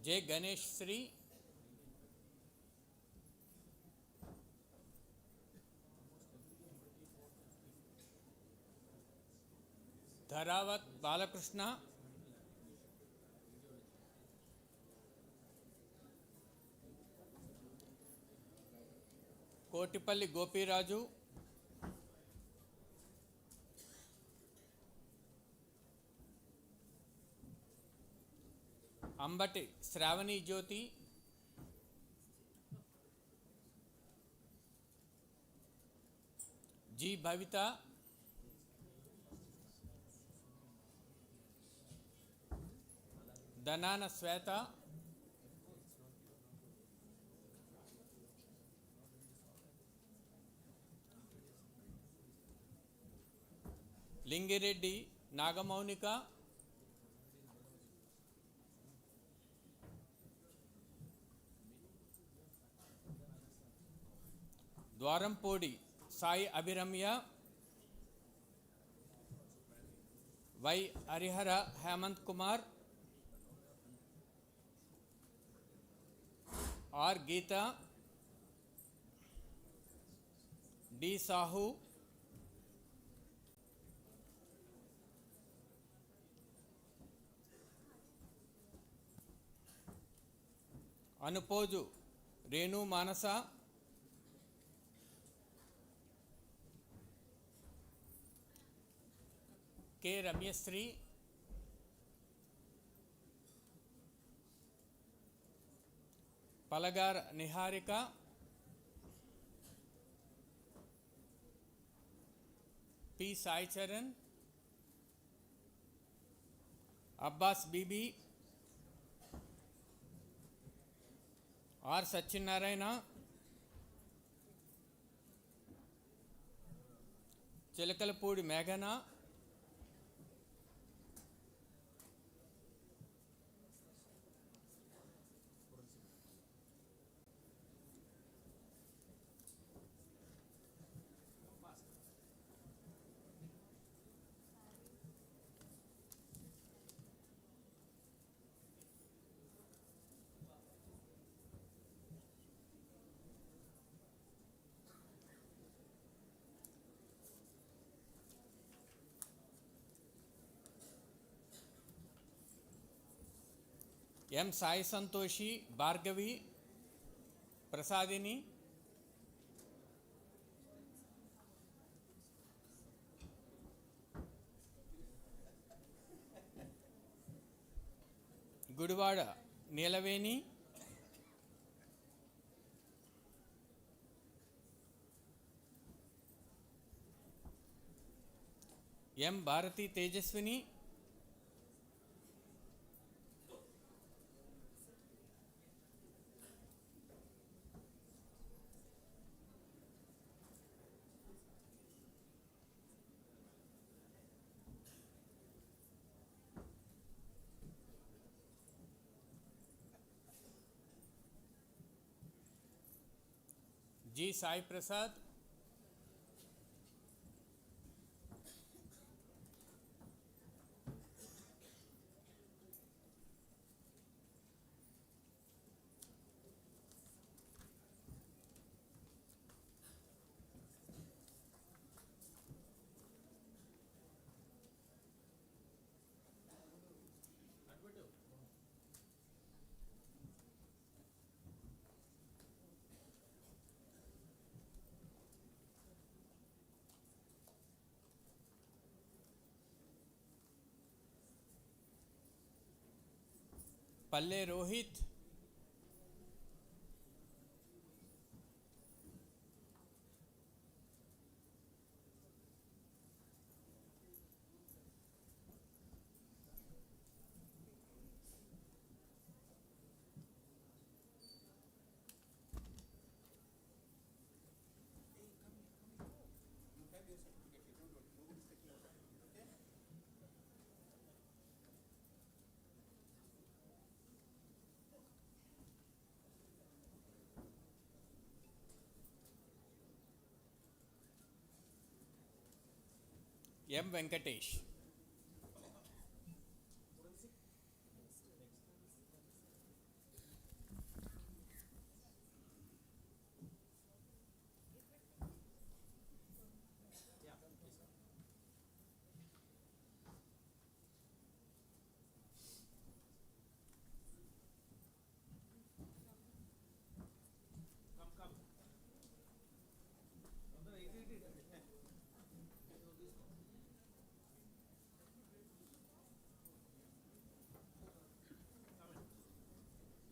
J Ganesh Sri, Dharavath Balakrishna, Kotipalli Gopiraju, Ambati Sravani Jyothi, G Bhavitha, Danana Swetha, Lingireddy Nagamounika, Dwarampudi Sai Abhiramya, Y Harihara Hemanth Kumar, R Geetha, D Sahu, Anupoju Renu Manasa, K Ramyasri, Palagara Niharika, P Sai Charan, Abbas Bibi, R Satyanarayana, Chilakalapudi మేఘన, ఎం సాయి సంతోషి, భార్గవి, ప్రసాదిని, గుడివాడ నీలవేణి, ఎం Bharati Tejaswini, G. Sai Prasad, Palle Rohit, M. Venkatesh.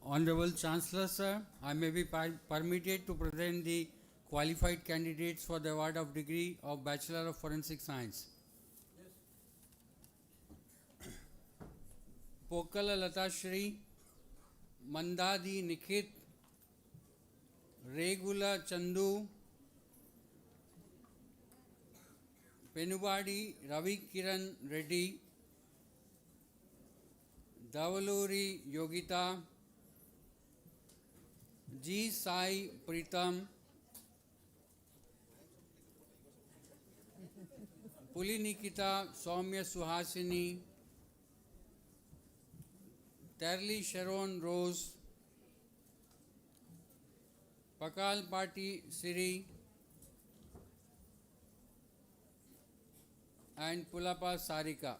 Honorable Chancellor, sir, I may be permitted to present the qualified candidates for the award of degree of Bachelor of Forensic Science. Pokala Lata Shri, Mandadi Nikhit, Regula Chandu, Penubadi Ravi Kiran Reddy, Davaluri Yogita, G. Sai Pritam, Pulinikita Soumya Suhasini, Terli Sharon Rose, Pakal Pati Siri, and Pulapa Sarika.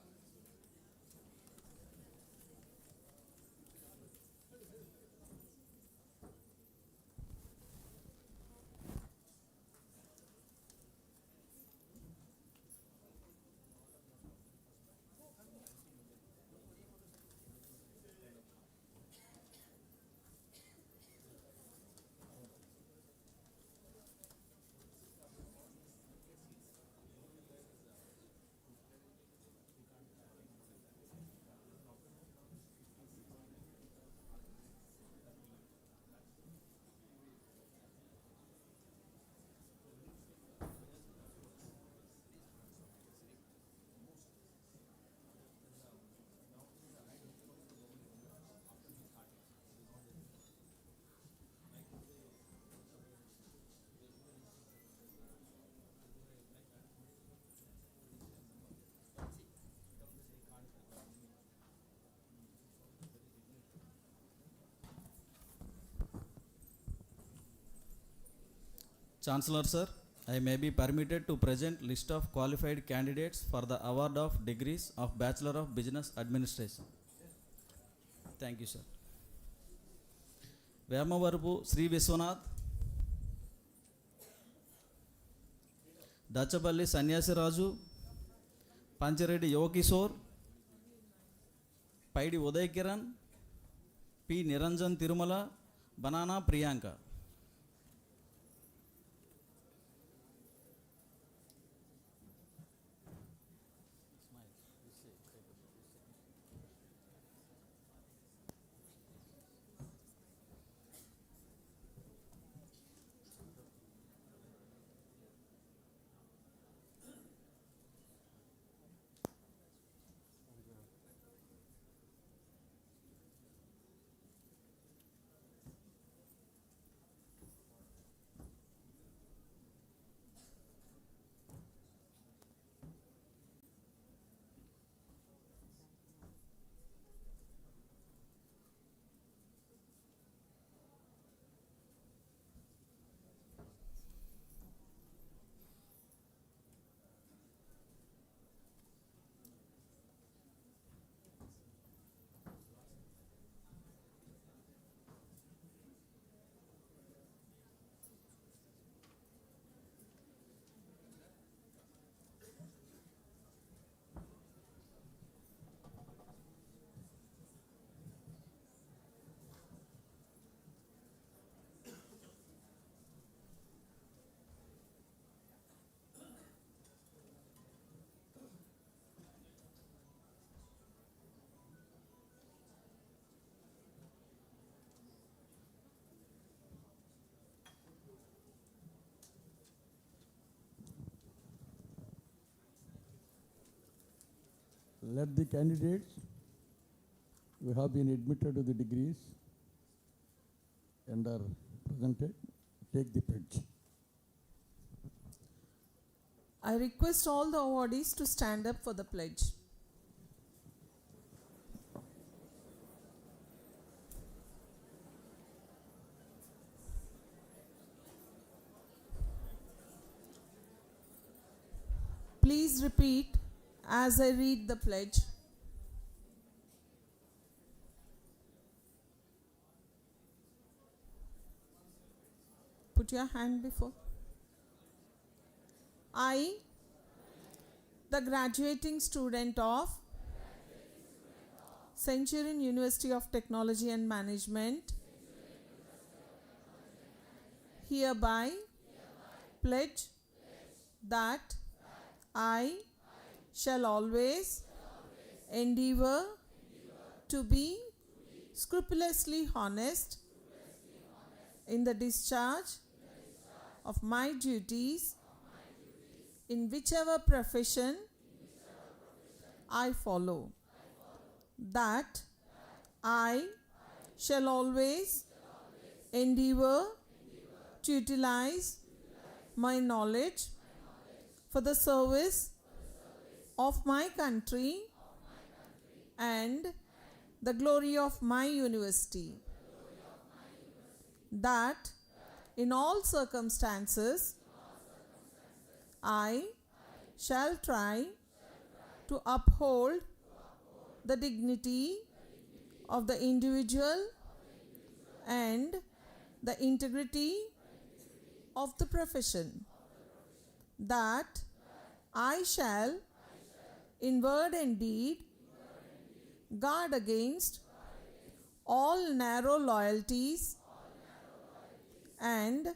Chancellor sir, I may be permitted to present list of qualified candidates for the award of degrees of Bachelor of Business Administration. Thank you, sir. Vemavarupu Sri Viswanath, Dachapalli Sanyasi Raju, Panchareddy Yogakishore, Paidi Uday Kiran, P. Niranjan Tirumala, Banana Priyanka.
let the candidates who have been admitted to the degrees and are presented take the pledge.
I request all the awardees to stand up for the pledge. Please repeat as I read the pledge. Put your hand before. I, the graduating student of Centurion University of Technology and Management, hereby pledge that I shall always endeavor to be scrupulously honest in the discharge of my duties in whichever profession I follow, that I shall always endeavor to utilize my knowledge for the service of my country and the glory of my university, that in all circumstances I shall try to uphold the dignity of the individual and the integrity of the profession, that I shall in word and deed guard against all narrow loyalties and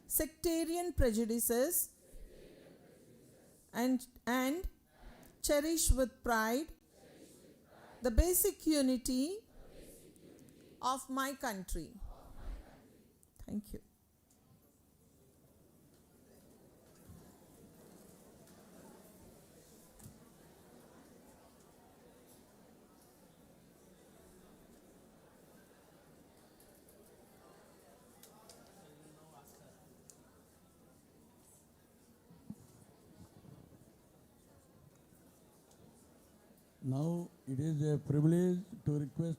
sectarian prejudices, and cherish with pride the basic unity of my country. Thank you.
Now it is a privilege to request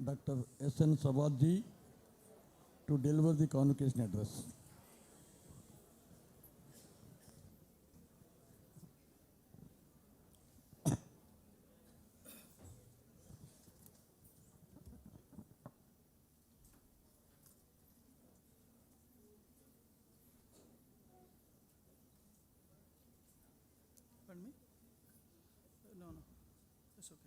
Dr. S.N. Sabatji to deliver the convocation address.
Pardon me? No, it's okay.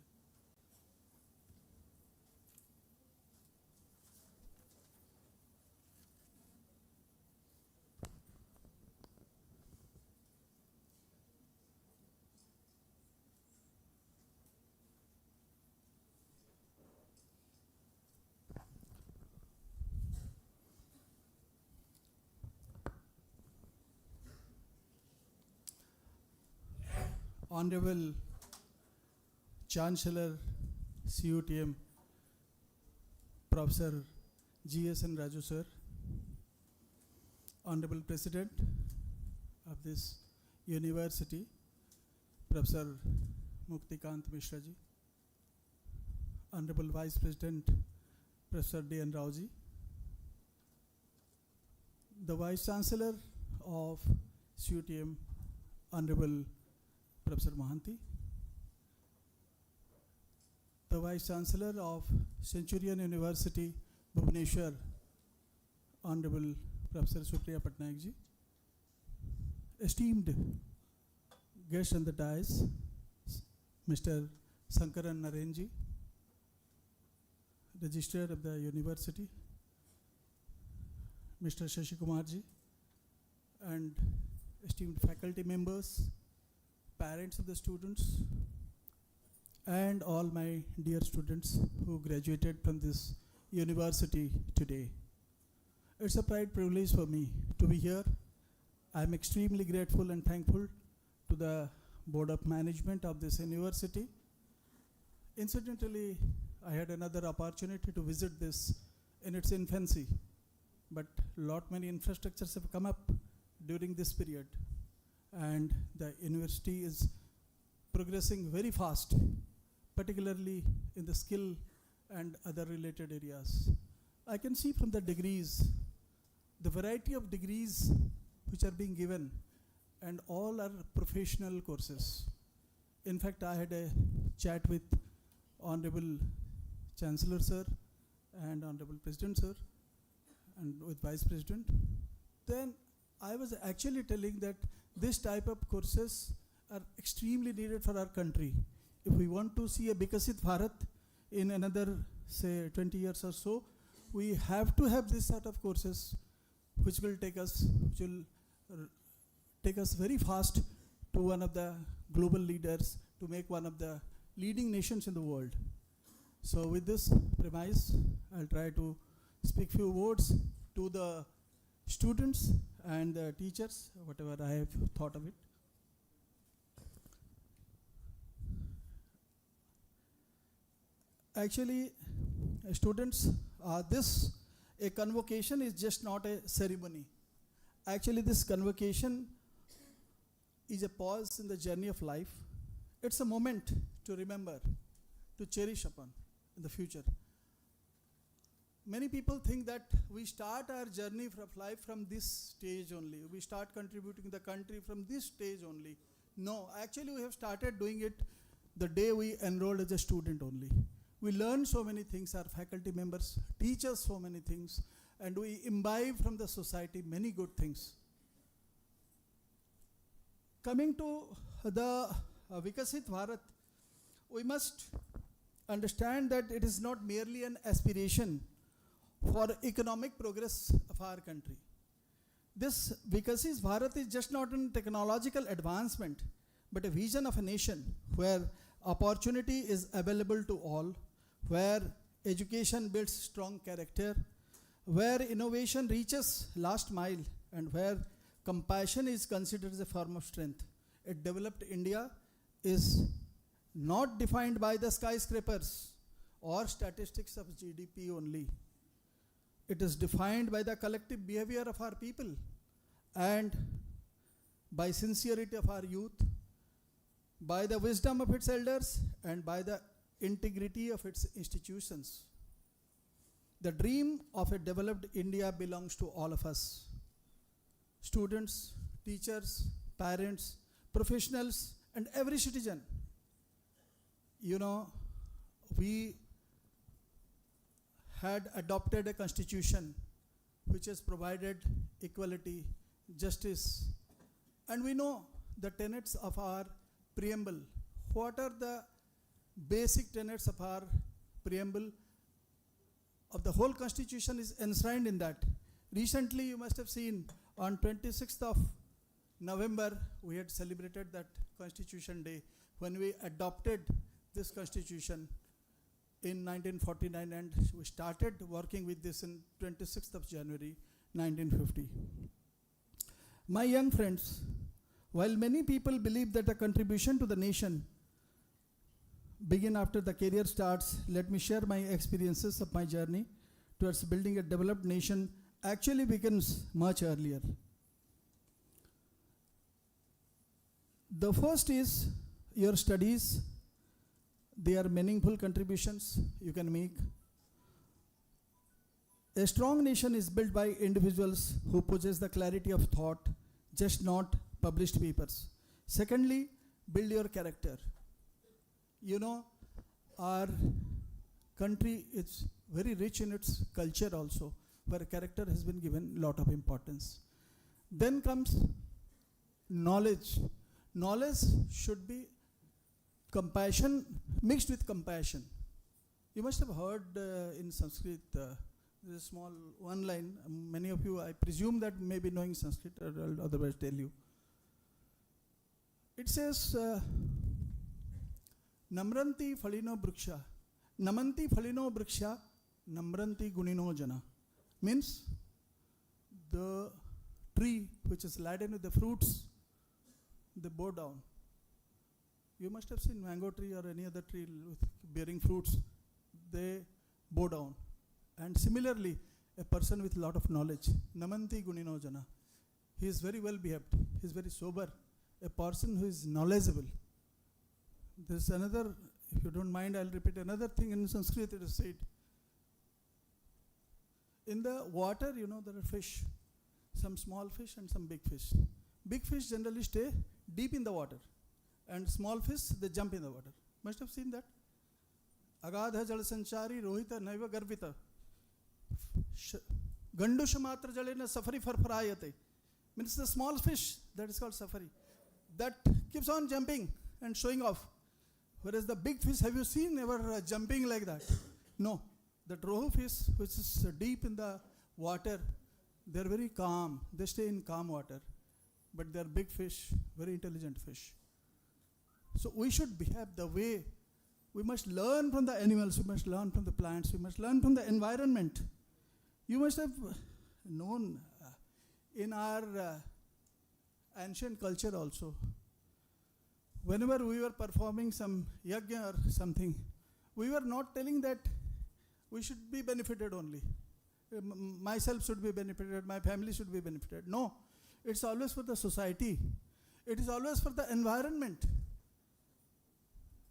Honorable Chancellor, CUTM, Professor G.S.N. Raju sir, Honorable President of this university, Professor Muktikant Mishra ji, Honorable Vice President, Professor D.N. Rao ji, the Vice Chancellor of CUTM, Honorable Professor Mahanti, the Vice Chancellor of Centurion University, Bhubaneswar, Honorable Professor Supriya Patnaik ji, esteemed guests on the dais, Mr. Sankaran Naren ji, Registrar of the University, Mr. Shashi Kumar ji, and esteemed faculty members, parents of the students, and all my dear students who graduated from this university today. It's a pride privilege for me to be here. I'm extremely grateful and thankful to the
Board of Management of this university. Incidentally, I had another opportunity to visit this in its infancy, but many infrastructures have come up during this period, and the university is progressing very fast, particularly in the skill and other related areas. I can see from the degrees, the variety of degrees which are being given, and all are professional courses. In fact, I had a chat with Honorable Chancellor sir and Honorable President sir and with Vice President. Then I was actually telling that this type of courses are extremely needed for our country. If we want to see a Bikasit Bharat in another, say, 20 years or so, we have to have this sort of courses which will take us very fast to one of the global leaders, to make one of the leading nations in the world. So with this premise, I'll try to speak few words to the students and the teachers, whatever I have thought of it. Actually, students, a convocation is just not a ceremony. Actually, this convocation is a pause in the journey of life. It's a moment to remember, to cherish upon in the future. Many people think that we start our journey of life from this stage only. We start contributing the country from this stage only. No, actually we have started doing it the day we enrolled as a student only. We learn so many things, our faculty members teach us so many things, and we imbibe from the society many good things. Coming to the Vikasit Bharat, we must understand that it is not merely an aspiration for economic progress of our country. This Vikasit Bharat is just not a technological advancement, but a vision of a nation where opportunity is available to all, where education builds strong character, where innovation reaches last mile, and where compassion is considered as a form of strength. A developed India is not defined by the skyscrapers or statistics of GDP only. It is defined by the collective behavior of our people and by sincerity of our youth, by the wisdom of its elders, and by the integrity of its institutions. The dream of a developed India belongs to all of us. Students, teachers, parents, professionals, and every citizen. You know, we had adopted a constitution which has provided equality, justice, and we know the tenets of our preamble. What are the basic tenets of our preamble? Of the whole constitution is enshrined in that. Recently, you must have seen on 26th of November, we had celebrated that Constitution Day when we adopted this constitution in 1949, and we started working with this in 26th of January 1950. My young friends, while many people believe that a contribution to the nation begin after the career starts, let me share my experiences of my journey towards building a developed nation actually begins much earlier. The first is your studies. They are meaningful contributions you can make. A strong nation is built by individuals who possess the clarity of thought, just not published papers. Secondly, build your character. You know, our country is very rich in its culture also, where character has been given a lot of importance. Then comes knowledge. Knowledge should be compassion mixed with compassion. You must have heard in Sanskrit, there's a small one line. Many of you, I presume that may be knowing Sanskrit, or I'll otherwise tell you. It says, Namranti Falino Bruksha, Namanti Falino Bruksha, Namranti Gunino Jana. Means the tree which is laden with the fruits, they bow down. You must have seen mango tree or any other tree with bearing fruits. They bow down. And similarly, a person with a lot of knowledge, namanti gunino jana, he is very well behaved, he is very sober, a person who is knowledgeable. There is another, if you don't mind, I'll repeat another thing in Sanskrit. It is said, in the water, you know, there are fish, some small fish and some big fish. Big fish generally stay deep in the water, and small fish, they jump in the water. Must have seen that. Agadha jal sanchari rohita naiva garbita. Gandusha matra jalena safari farfarayate. Means the small fish, that is called safari. That keeps on jumping and showing off. Whereas the big fish, have you seen ever jumping like that? No. That rohu fish, which is deep in the water, they are very calm. They stay in calm water. But they are big fish, very intelligent fish. So we should behave the way. We must learn from the animals, we must learn from the plants, we must learn from the environment. You must have known in our ancient culture also, whenever we were performing some yajna or something, we were not telling that we should be benefited only. Myself should be benefited, my family should be benefited. No, it's always for the society. It is always for the environment.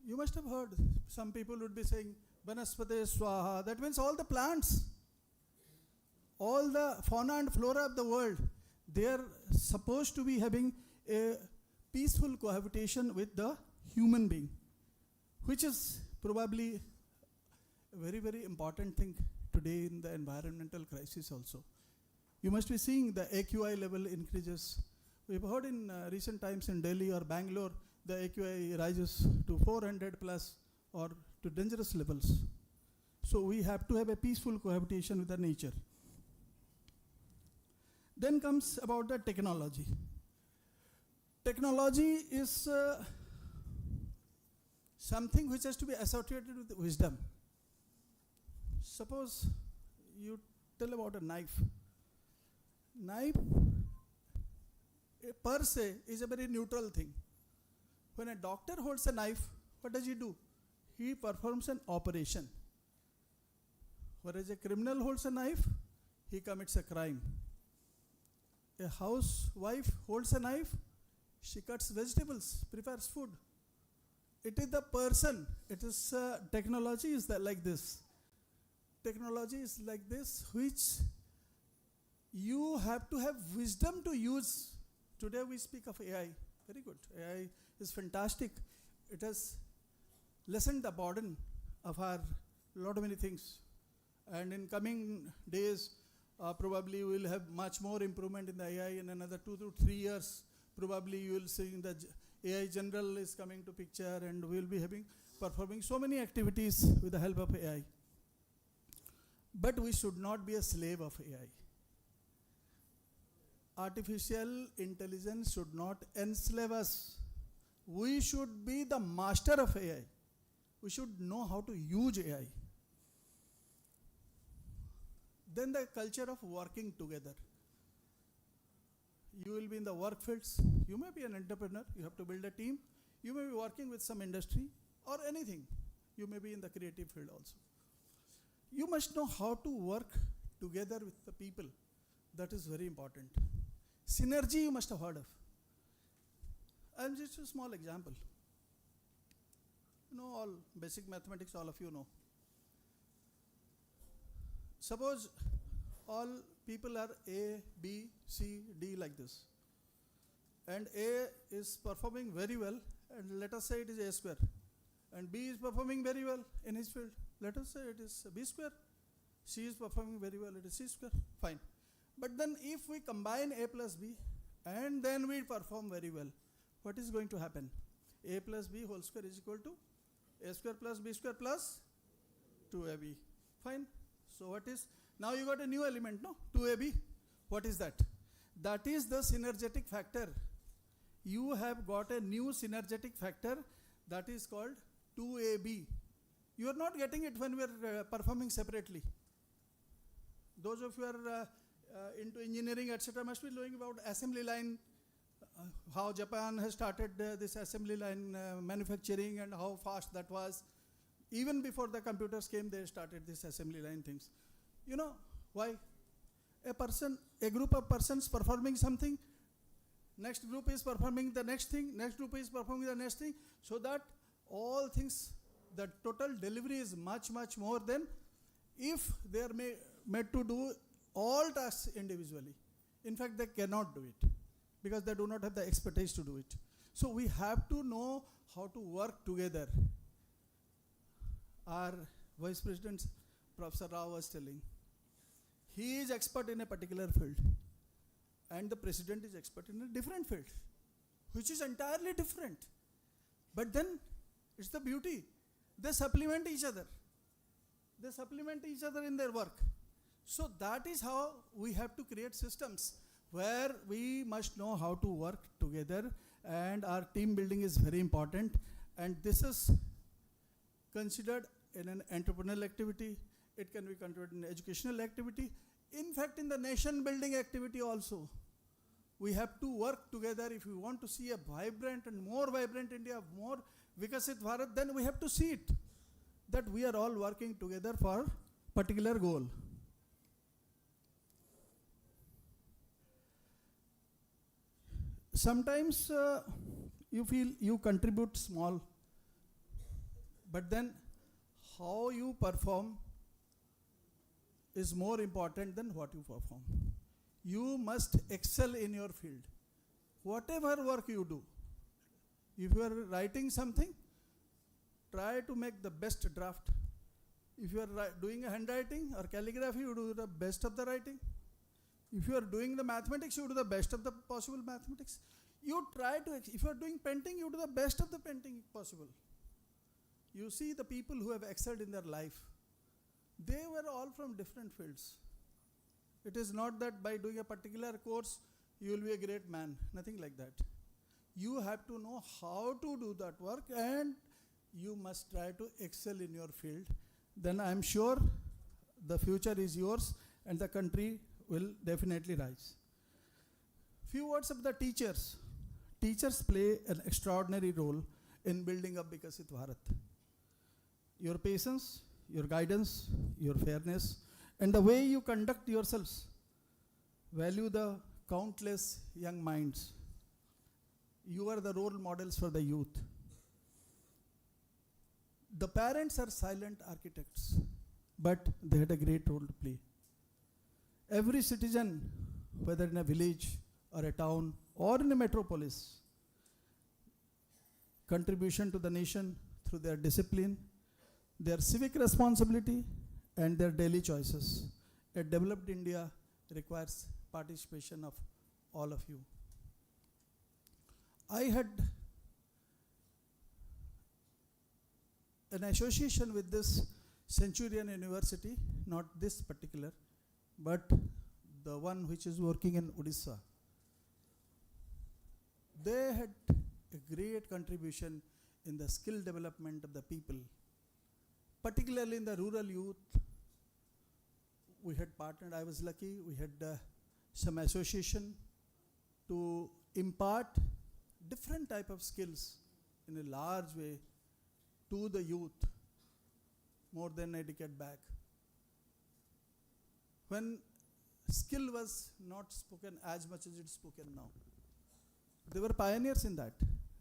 You must have heard, some people would be saying, Vanaspate Swaha. That means all the plants, all the fauna and flora of the world, they are supposed to be having a peaceful cohabitation with the human being, which is probably a very, very important thing today in the environmental crisis also. You must be seeing the AQI level increases. We've heard in recent times in Delhi or Bangalore, the AQI rises to 400 plus or to dangerous levels. So we have to have a peaceful cohabitation with the nature. Then comes about the technology. Technology is something which has to be associated with wisdom. Suppose you tell about a knife. Knife per se is a very neutral thing. When a doctor holds a knife, what does he do? He performs an operation. Whereas a criminal holds a knife, he commits a crime. A housewife holds a knife, she cuts vegetables, prepares food. It is the person, it is technology is like this. Technology is like this, which you have to have wisdom to use. Today we speak of AI. Very good. AI is fantastic. It has lessened the burden of our lot of many things. And in coming days, probably we will have much more improvement in the AI. In another 2 to 3 years, probably you will see the AI general is coming to picture, and we will be performing so many activities with the help of AI. But we should not be a slave of AI. Artificial intelligence should not enslave us. We should be the master of AI. We should know how to use AI. Then the culture of working together. You will be in the work fields. You may be an entrepreneur. You have to build a team. You may be working with some industry or anything. You may be in the creative field also. You must know how to work together with the people. That is very important. Synergy you must have heard of. I'll just a small example. You know, all basic mathematics, all of you know. Suppose all people are A, B, C, D like this. And A is performing very well, and let us say it is A square. And B is performing very well in his field. Let us say it is B square. C is performing very well, it is C square. Fine. But then if we combine A plus B and then we perform very well, what is going to happen? A plus B whole square is equal to A square plus B square plus 2AB. Fine. So what is, now you got a new element, no? 2AB. What is that? That is the synergetic factor. You have got a new synergetic factor that is called 2AB. You are not getting it when we are performing separately. Those of you are into engineering, etc., must be knowing about assembly line how Japan has started this assembly line manufacturing and how fast that was. Even before the computers came, they started this assembly line things. You know why? A group of persons performing something, next group is performing the next thing, next group is performing the next thing, so that all things, the total delivery is much, much more than if they are made to do all tasks individually. In fact, they cannot do it because they do not have the expertise to do it. So we have to know how to work together. Our Vice President, Professor Rao, was telling, he is expert in a particular field and the President is expert in a different field, which is entirely different. But then it's the beauty. They supplement each other. They supplement each other in their work. So that is how we have to create systems where we must know how to work together, and our team building is very important, and this is considered in an entrepreneurial activity. It can be considered in educational activity. In fact, in the nation building activity also, we have to work together. If we want to see a vibrant and more vibrant India, more Vikasit Bharat, then we have to see it, that we are all working together for particular goal. Sometimes you feel you contribute small, but then how you perform is more important than what you perform. You must excel in your field. Whatever work you do, if you are writing something, try to make the best draft. If you are doing a handwriting or calligraphy, you do the best of the writing. If you are doing the mathematics, you do the best of the possible mathematics. You try to, if you are doing painting, you do the best of the painting possible. You see the people who have excelled in their life, they were all from different fields. It is not that by doing a particular course, you will be a great man, nothing like that. You have to know how to do that work, and you must try to excel in your field. Then I am sure the future is yours and the country will definitely rise. Few words of the teachers. Teachers play an extraordinary role in building up Vikasit Bharat. Your patience, your guidance, your fairness, and the way you conduct yourselves. Value the countless young minds. You are the role models for the youth. The parents are silent architects, but they had a great role to play. Every citizen, whether in a village or a town or in a metropolis, contribution to the nation through their discipline, their civic responsibility, and their daily choices. A developed India requires participation of all of you. I had an association with this Centurion University, not this particular, but the one which is working in Odisha. They had a great contribution in the skill development of the people, particularly in the rural youth. We had partnered, I was lucky, we had some association to impart different type of skills in a large way to the youth more than a decade back, when skill was not spoken as much as it's spoken now. They were pioneers in that.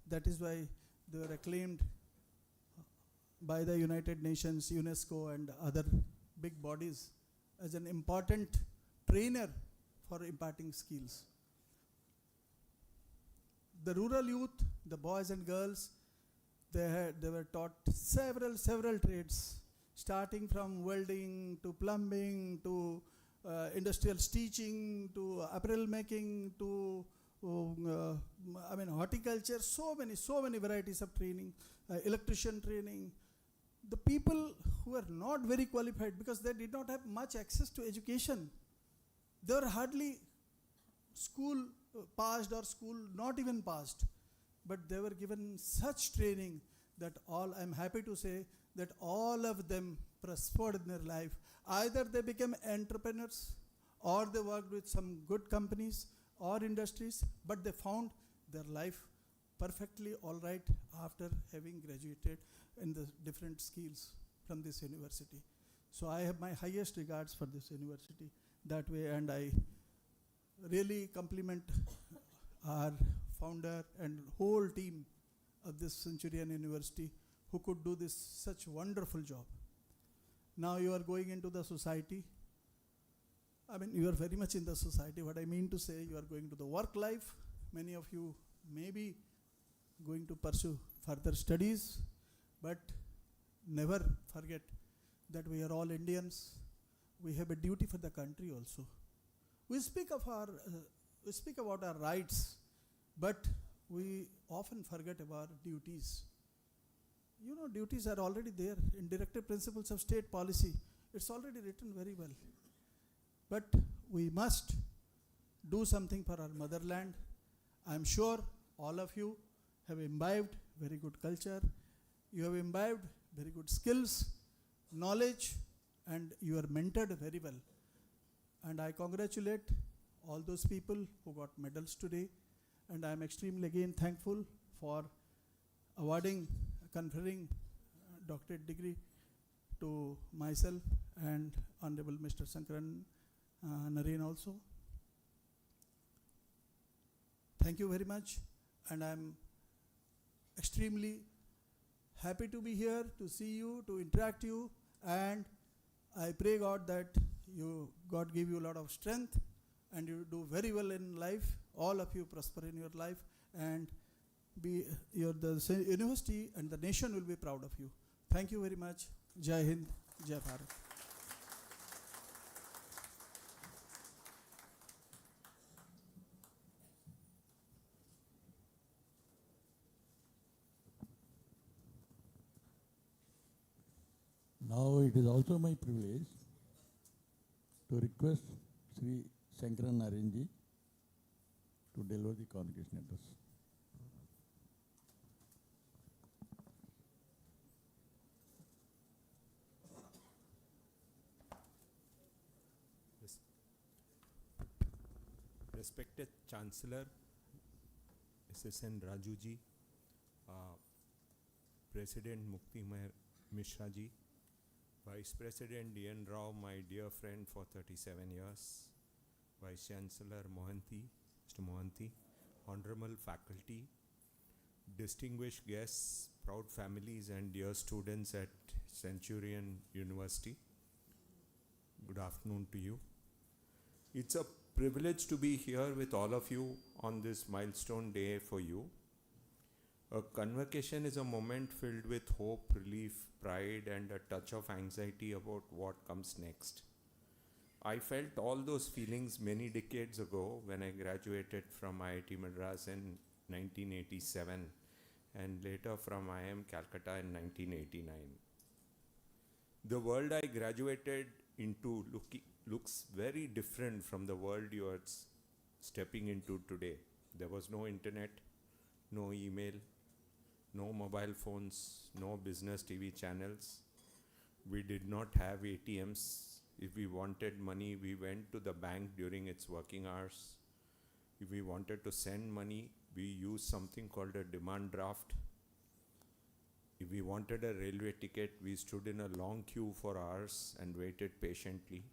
That is why they were acclaimed by the United Nations, UNESCO, and other big bodies as an important trainer for imparting skills. The rural youth, the boys and girls, they were taught several trades, starting from welding to plumbing to industrial stitching to apparel making to horticulture, so many varieties of training, electrician training. The people who were not very qualified because they did not have much access to education, they were hardly school passed or school not even passed, but they were given such training that I'm happy to say that all of them prospered in their life. Either they became entrepreneurs or they worked with some good companies or industries, but they found their life perfectly all right after having graduated in the different skills from this university. So I have my highest regards for this university that way, and I really compliment our founder and whole team of this Centurion University who could do this such wonderful job. Now you are going into the society. I mean, you are very much in the society. What I mean to say, you are going to the work life. Many of you may be going to pursue further studies, but never forget that we are all Indians. We have a duty for the country also. We speak about our rights, but we often forget about duties. You know, duties are already there in Directive Principles of State Policy. It's already written very well. But we must do something for our motherland. I'm sure all of you have imbibed very good culture. You have imbibed very good skills, knowledge, and you are mentored very well. And I congratulate all those people who got medals today. And I am extremely again thankful for conferring doctorate degree to myself and Honorable Mr. Sankaran Nareen also. Thank you very much, and I am extremely happy to be here, to see you, to interact you, and I pray God that God give you a lot of strength and you do very well in life. All of you prosper in your life, and the university and the nation will be proud of you. Thank you very much. Jai Hind, Jai Bharat.
Now it is also my privilege to request Sri Shankaran Narenji to deliver the convocation address.
Respected Chancellor, SSN Rajuji, President Mukti Mishra ji, Vice President D.N. Rao, my dear friend for 37 years, Vice Chancellor Mr. Mohanty, Honorable Faculty, distinguished guests, proud families and dear students at Centurion University, good afternoon to you. It's a privilege to be here with all of you on this milestone day for you. A convocation is a moment filled with hope, relief, pride, and a touch of anxiety about what comes next. I felt all those feelings many decades ago when I graduated from IIT Madras in 1987 and later from IIM Calcutta in 1989. The world I graduated into looks very different from the world you are stepping into today. There was no internet, no email, no mobile phones, no business TV channels. We did not have ATMs. If we wanted money, we went to the bank during its working hours. If we wanted to send money, we used something called a demand draft. If we wanted a railway ticket, we stood in a long queue for hours and waited patiently.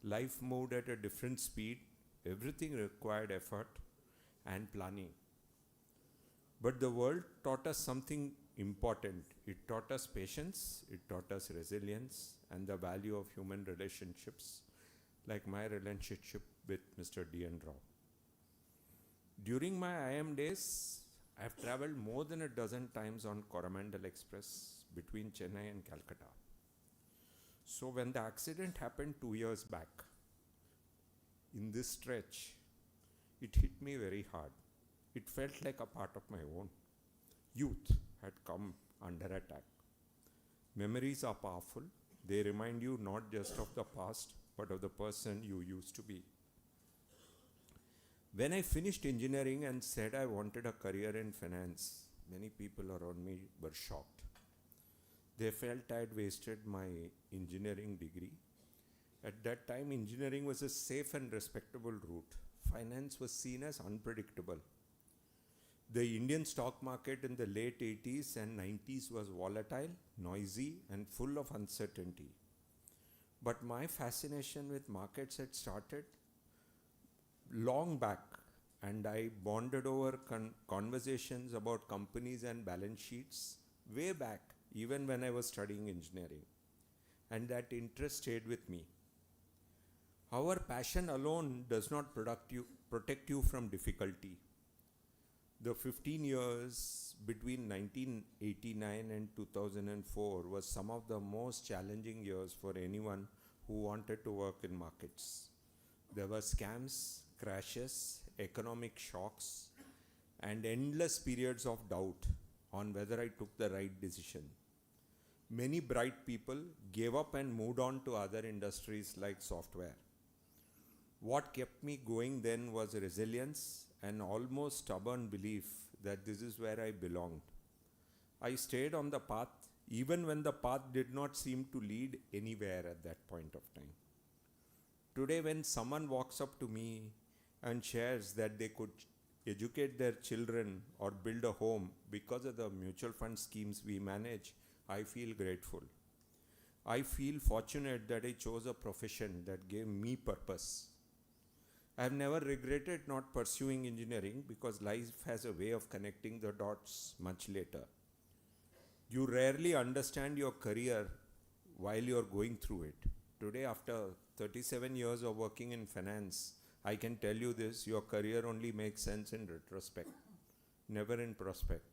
Life moved at a different speed. Everything required effort and planning. But the world taught us something important. It taught us patience, it taught us resilience, and the value of human relationships, like my relationship with Mr. D.N. Rao. During my IIM days, I have traveled more than a dozen times on Coromandel Express between Chennai and Calcutta. So when the accident happened 2 years back, in this stretch, it hit me very hard. It felt like a part of my own. Youth had come under attack. Memories are powerful. They remind you not just of the past, but of the person you used to be. When I finished engineering and said I wanted a career in finance, many people around me were shocked. They felt I had wasted my engineering degree. At that time, engineering was a safe and respectable route. Finance was seen as unpredictable. The Indian stock market in the late 80s and 90s was volatile, noisy, and full of uncertainty. But my fascination with markets had started long back, and I bonded over conversations about companies and balance sheets way back, even when I was studying engineering. And that interest stayed with me. Our passion alone does not protect you from difficulty. The 15 years between 1989 and 2004 was some of the most challenging years for anyone who wanted to work in markets. There were scams, crashes, economic shocks, and endless periods of doubt on whether I took the right decision. Many bright people gave up and moved on to other industries like software. What kept me going then was resilience and almost stubborn belief that this is where I belonged. I stayed on the path even when the path did not seem to lead anywhere at that point of time. Today, when someone walks up to me and shares that they could educate their children or build a home because of the mutual fund schemes we manage, I feel grateful. I feel fortunate that I chose a profession that gave me purpose. I have never regretted not pursuing engineering because life has a way of connecting the dots much later. You rarely understand your career while you're going through it. Today, after 37 years of working in finance, I can tell you this: your career only makes sense in retrospect, never in prospect.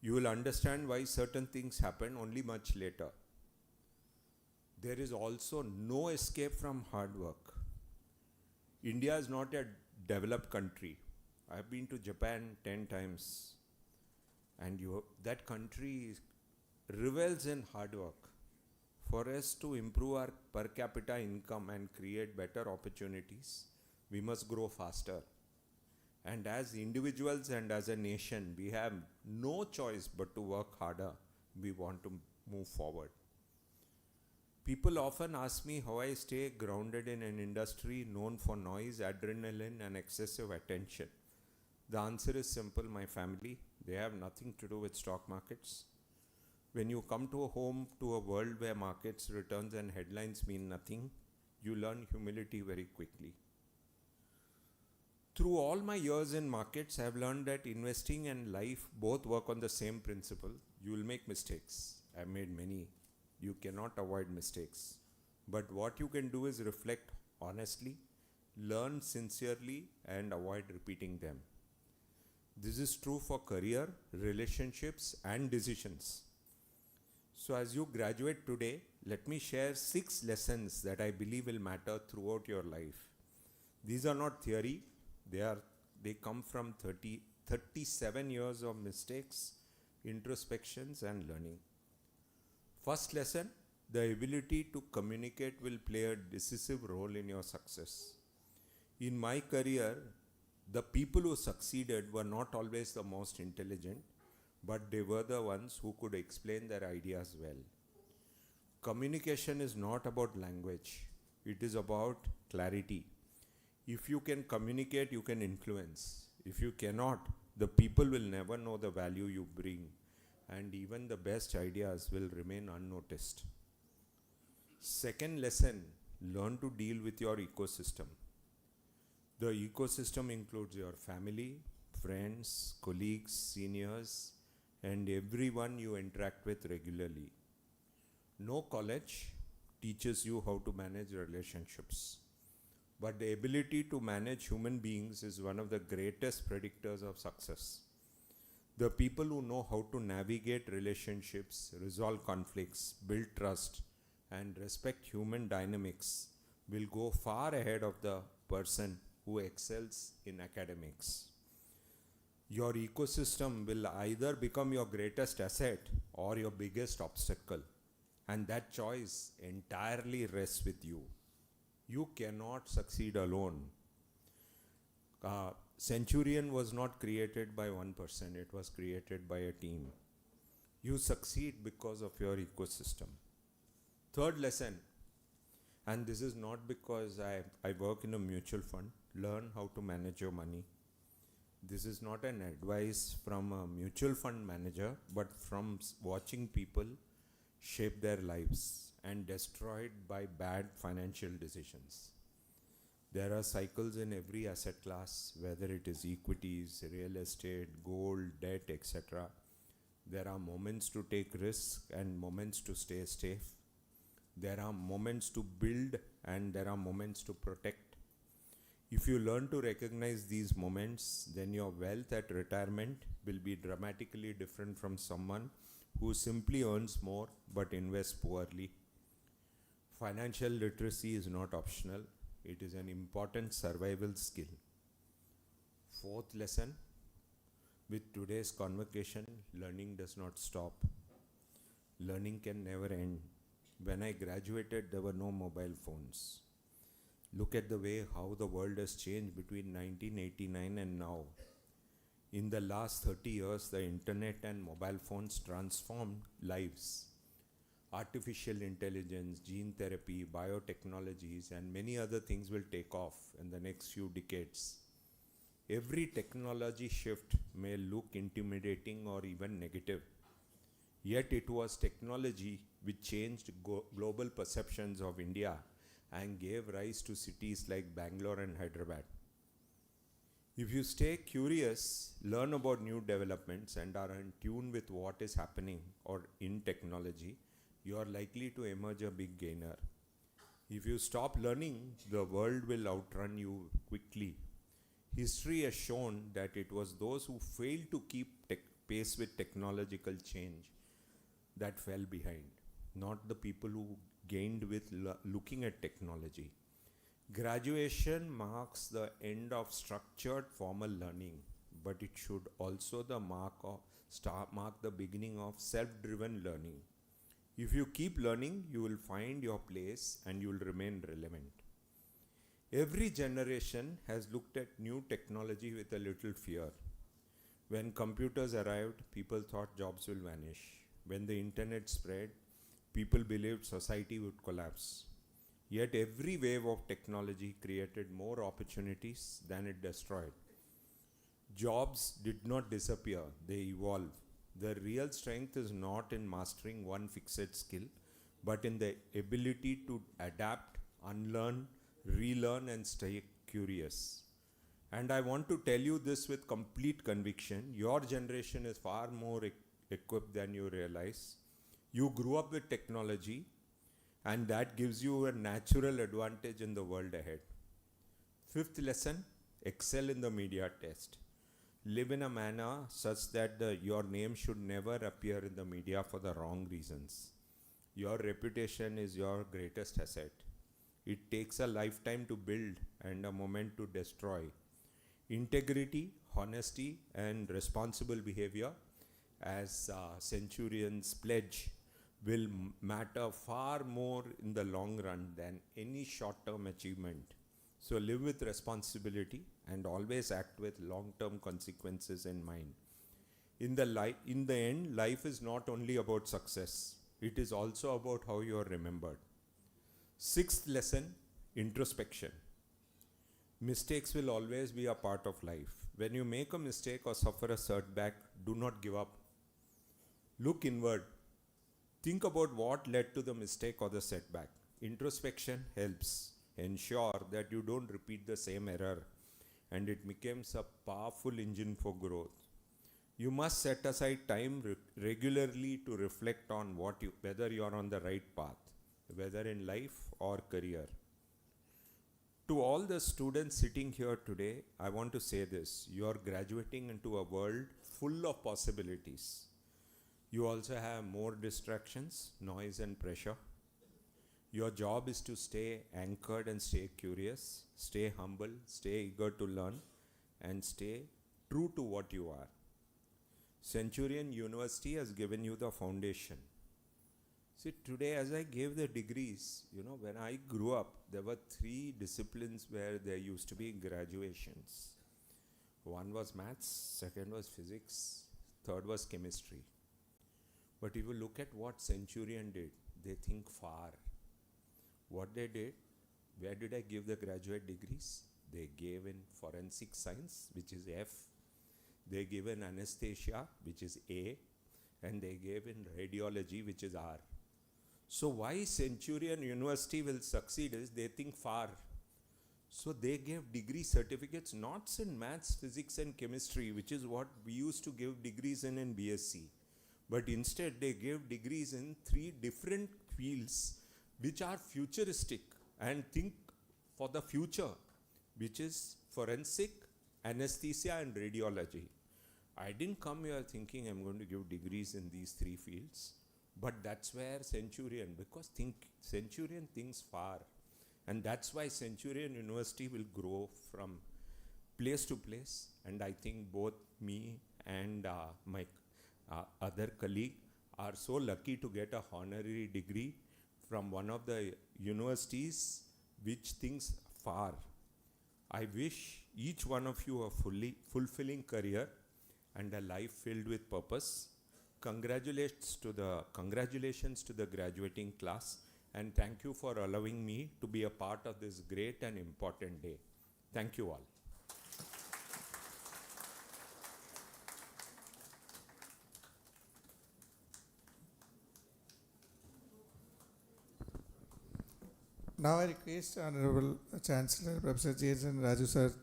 You will understand why certain things happen only much later. There is also no escape from hard work. India is not a developed country. I have been to Japan 10 times, and that country revels in hard work. For us to improve our per capita income and create better opportunities, we must grow faster. And as individuals and as a nation, we have no choice but to work harder. We want to move forward. People often ask me how I stay grounded in an industry known for noise, adrenaline, and excessive attention. The answer is simple: my family. They have nothing to do with stock markets. When you come to a world where markets, returns, and headlines mean nothing, you learn humility very quickly. Through all my years in markets, I have learned that investing and life both work on the same principle. You will make mistakes. I have made many. You cannot avoid mistakes. But what you can do is reflect honestly, learn sincerely, and avoid repeating them. This is true for career, relationships, and decisions. So as you graduate today, let me share 6 lessons that I believe will matter throughout your life. These are not theory. They come from 37 years of mistakes, introspections, and learning. First lesson: the ability to communicate will play a decisive role in your success. In my career, the people who succeeded were not always the most intelligent, but they were the ones who could explain their ideas well. Communication is not about language. It is about clarity. If you can communicate, you can influence. If you cannot, the people will never know the value you bring, and even the best ideas will remain unnoticed. Second lesson: learn to deal with your ecosystem. The ecosystem includes your family, friends, colleagues, seniors, and everyone you interact with regularly. No college teaches you how to manage relationships, but the ability to manage human beings is one of the greatest predictors of success. The people who know how to navigate relationships, resolve conflicts, build trust, and respect human dynamics will go far ahead of the person who excels in academics. Your ecosystem will either become your greatest asset or your biggest obstacle, and that choice entirely rests with you. You cannot succeed alone. Centurion was not created by one person, it was created by a team. You succeed because of your ecosystem. Third lesson, and this is not because I work in a mutual fund: learn how to manage your money. This is not an advice from a mutual fund manager, but from watching people shape their lives and destroyed by bad financial decisions. There are cycles in every asset class, whether it is equities, real estate, gold, debt, etc. There are moments to take risk and moments to stay safe. There are moments to build and there are moments to protect. If you learn to recognize these moments, then your wealth at retirement will be dramatically different from someone who simply earns more but invests poorly. Financial literacy is not optional. It is an important survival skill. Fourth lesson, with today's convocation, learning does not stop. Learning can never end. When I graduated, there were no mobile phones. Look at the way how the world has changed between 1989 and now. In the last 30 years, the internet and mobile phones transformed lives. Artificial intelligence, gene therapy, biotechnologies, and many other things will take off in the next few decades. Every technology shift may look intimidating or even negative. Yet it was technology which changed global perceptions of India and gave rise to cities like Bangalore and Hyderabad. If you stay curious, learn about new developments and are in tune with what is happening or in technology, you are likely to emerge a big gainer. If you stop learning, the world will outrun you quickly. History has shown that it was those who failed to keep pace with technological change that fell behind, not the people who gained with looking at technology. Graduation marks the end of structured formal learning, but it should also mark the beginning of self-driven learning. If you keep learning, you will find your place and you will remain relevant. Every generation has looked at new technology with a little fear. When computers arrived, people thought jobs will vanish. When the internet spread, people believed society would collapse. Yet every wave of technology created more opportunities than it destroyed. Jobs did not disappear, they evolved. The real strength is not in mastering one fixed skill, but in the ability to adapt, unlearn, relearn, and stay curious. And I want to tell you this with complete conviction. Your generation is far more equipped than you realize. You grew up with technology, and that gives you a natural advantage in the world ahead. Fifth lesson, excel in the media test. Live in a manner such that your name should never appear in the media for the wrong reasons. Your reputation is your greatest asset. It takes a lifetime to build and a moment to destroy. Integrity, honesty, and responsible behavior, as Centurion's pledge, will matter far more in the long run than any short-term achievement. So live with responsibility and always act with long-term consequences in mind. In the end, life is not only about success, it is also about how you are remembered. Sixth lesson, introspection. Mistakes will always be a part of life. When you make a mistake or suffer a setback, do not give up. Look inward. Think about what led to the mistake or the setback. Introspection helps ensure that you don't repeat the same error, and it becomes a powerful engine for growth. You must set aside time regularly to reflect on whether you are on the right path, whether in life or career. To all the students sitting here today, I want to say this: you are graduating into a world full of possibilities. You also have more distractions, noise, and pressure. Your job is to stay anchored and stay curious, stay humble, stay eager to learn, and stay true to what you are. Centurion University has given you the foundation. See, today as I gave the degrees, when I grew up, there were 3 disciplines where there used to be graduations. One was maths, second was physics, third was chemistry. But if you look at what Centurion did, they think far. What they did, where did I give the graduate degrees? They gave in forensic science, which is F, They give in anesthesia, which is A, and they gave in radiology, which is R. So why Centurion University will succeed is they think far. So they gave degree certificates not in maths, physics and chemistry, which is what we used to give degrees in BSc. But instead they gave degrees in 3 different fields which are futuristic and think for the future, which is forensic, anesthesia and radiology. I didn't come here thinking I'm going to give degrees in these 3 fields, but that's where Centurion, because Centurion thinks far. And that's why Centurion University will grow from place to place. And I think both me and my other colleague are so lucky to get a honorary degree from one of the universities which thinks far. I wish each one of you a fulfilling career and a life filled with purpose. Congratulations to the graduating class, and thank you for allowing me to be a part of this great and important day. Thank you all.
Now I request Honorable Chancellor Professor Jason Raju sir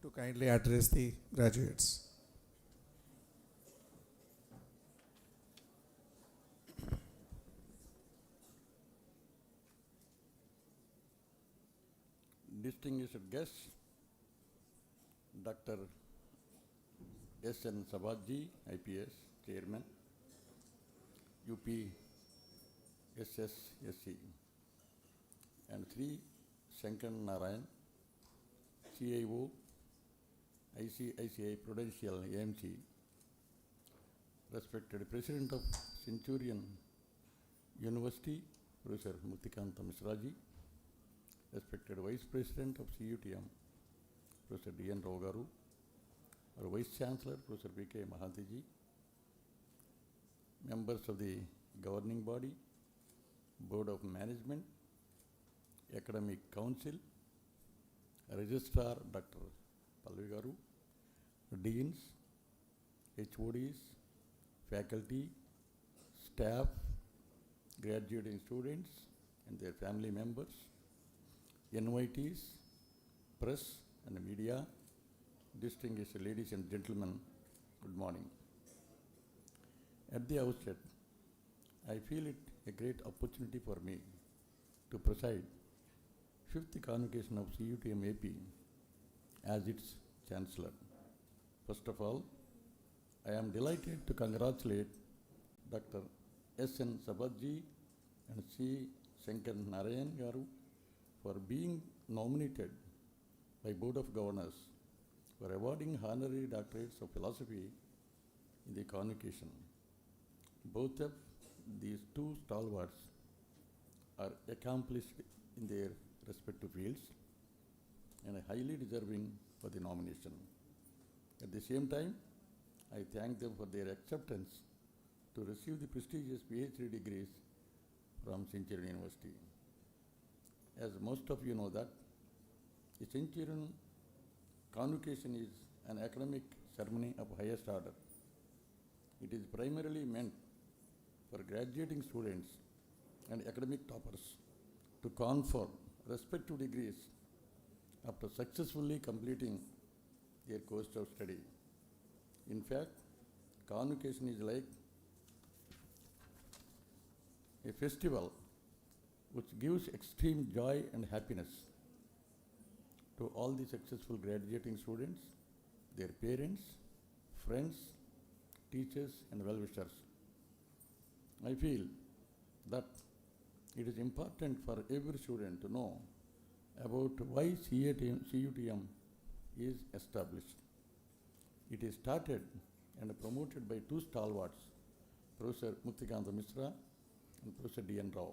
to kindly address the graduates.
Distinguished guests, Dr. S.N. Sabhatji, IPS Chairman, UP SSSC, and Sri Shankar Narayan, CIO, ICICI Prudential AMC, respected President of Centurion University, Professor Muttikanta Misraji, respected Vice President of CUTM, Professor D.N. Rao Garu, our Vice Chancellor, Professor B.K. Mahantiji, members of the governing body, Board of Management, Academic Council, Registrar Dr. Pallavi Garu, Deans, HODs, faculty, staff, graduating students and their family members, NYTs, press and media, distinguished ladies and gentlemen, good morning. At the outset, I feel it a great opportunity for me to preside 5th Convocation of CUTM AP as its Chancellor. First of all, I am delighted to congratulate Dr. S.N. Sabhatji and C. Shankar Narayan Garu for being nominated by Board of Governors for awarding honorary doctorates of philosophy in the Convocation. Both of these 2 stalwarts are accomplished in their respective fields and are highly deserving for the nomination. At the same time, I thank them for their acceptance to receive the prestigious PhD degrees from Centurion University. As most of you know that, the Centurion Convocation is an academic ceremony of highest order. It is primarily meant for graduating students and academic toppers to confer respective degrees after successfully completing their course of study. In fact, Convocation is like a festival which gives extreme joy and happiness to all the successful graduating students, their parents, friends, teachers and well-wishers. I feel that it is important for every student to know about why CUTM is established. It is started and promoted by 2 stalwarts, Professor Muttikanta Misra and Professor D.N. Rao.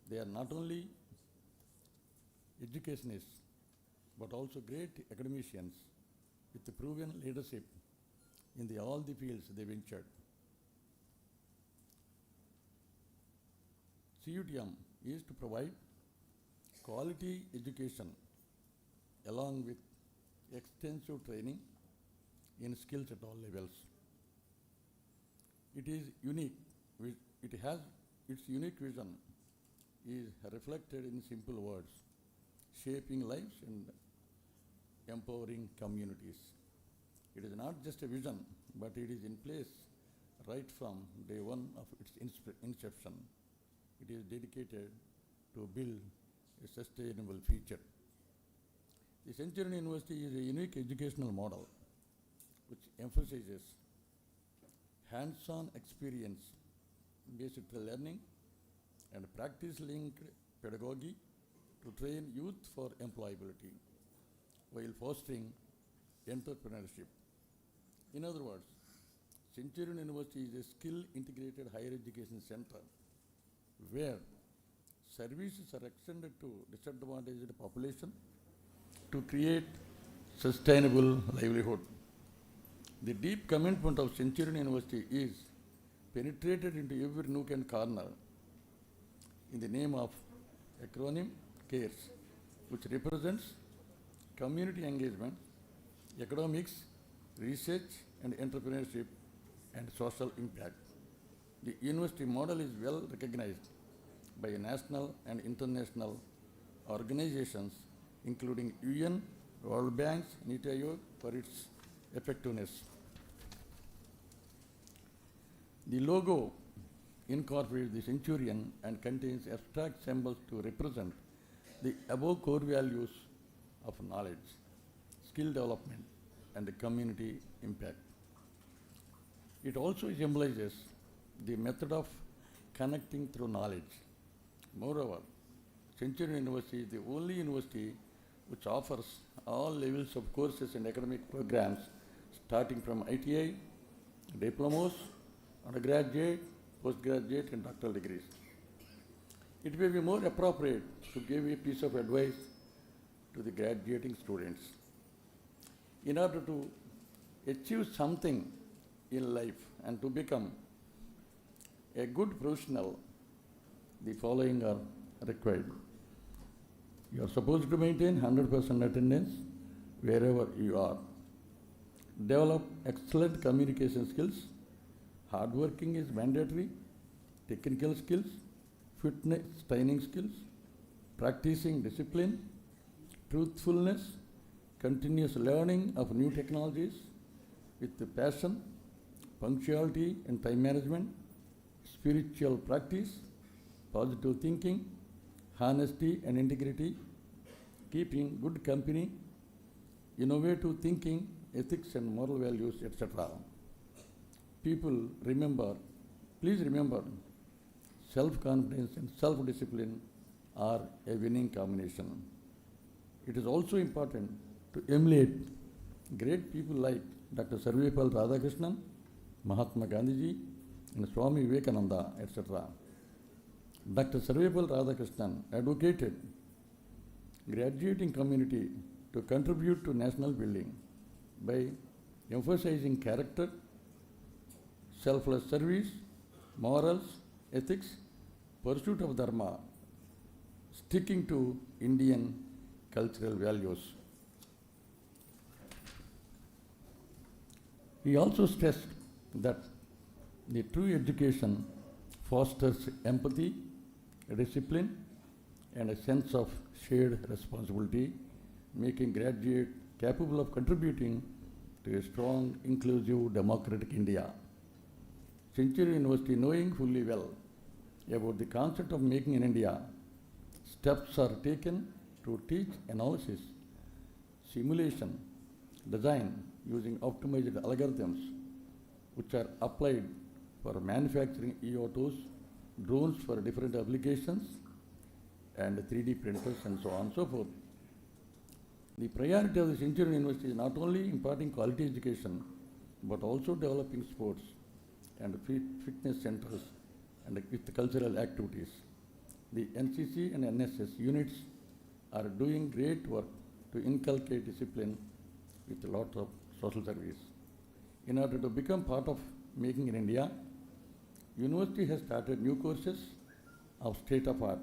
They are not only educationists, but also great academicians with proven leadership in all the fields they ventured. CUTM is to provide quality education along with extensive training, in skills at all levels. It is unique. It has its unique vision is reflected in simple words: shaping lives and empowering communities. It is not just a vision, but it is in place right from day one of its inception. It is dedicated to build a sustainable future. The Centurion University is a unique educational model which emphasizes hands-on experience-based learning and practice-linked pedagogy to train youth for employability while fostering entrepreneurship. In other words, Centurion University is a skill-integrated higher education center where services are extended to disadvantaged population to create sustainable livelihood. The deep commitment of Centurion University is penetrated into every nook and corner in the name of acronym CARES, which represents community engagement, academics, research and entrepreneurship, and social impact. The university model is well recognized by national and international organizations including UN, World Bank's NITI Aayog for its effectiveness. The logo incorporates the Centurion and contains abstract symbols to represent the above core values of knowledge, skill development, and the community impact. It also symbolizes the method of connecting through knowledge. Moreover, Centurion University is the only university which offers all levels of courses and academic programs starting from ITI, diplomas, undergraduate, postgraduate and doctoral degrees. It may be more appropriate to give a piece of advice to the graduating students. In order to achieve something in life and to become a good professional, the following are required. You are supposed to maintain 100% attendance wherever you are. Develop excellent communication skills. Hard working is mandatory. Technical skills, fitness training skills, practicing discipline, truthfulness, continuous learning of new technologies with passion, punctuality and time management, spiritual practice, positive thinking, honesty and integrity, keeping good company, innovative thinking, ethics and moral values, etc. Please remember, self-confidence and self-discipline are a winning combination. It is also important to emulate great people like Dr. Sarvepalli Radhakrishnan, Mahatma Gandhiji, and Swami Vivekananda, etc. Dr. Sarvepalli Radhakrishnan advocated graduating community to contribute to national building by emphasizing character, selfless service, morals, ethics, pursuit of dharma, sticking to Indian cultural values. He also stressed that the true education fosters empathy, discipline, and a sense of shared responsibility, making graduates capable of contributing to a strong, inclusive, democratic India. Centurion University, knowing fully well about the concept of making in India, steps are taken to teach analysis, simulation, design using optimized algorithms which are applied for manufacturing e-autos, drones for different applications, and 3D printers and so on and so forth. The priority of the Centurion University is not only imparting quality education, but also developing sports and fitness centers and with cultural activities. The NCC and NSS units are doing great work to inculcate discipline with a lot of social service. In order to become part of Making in India, University has started new courses of state of art,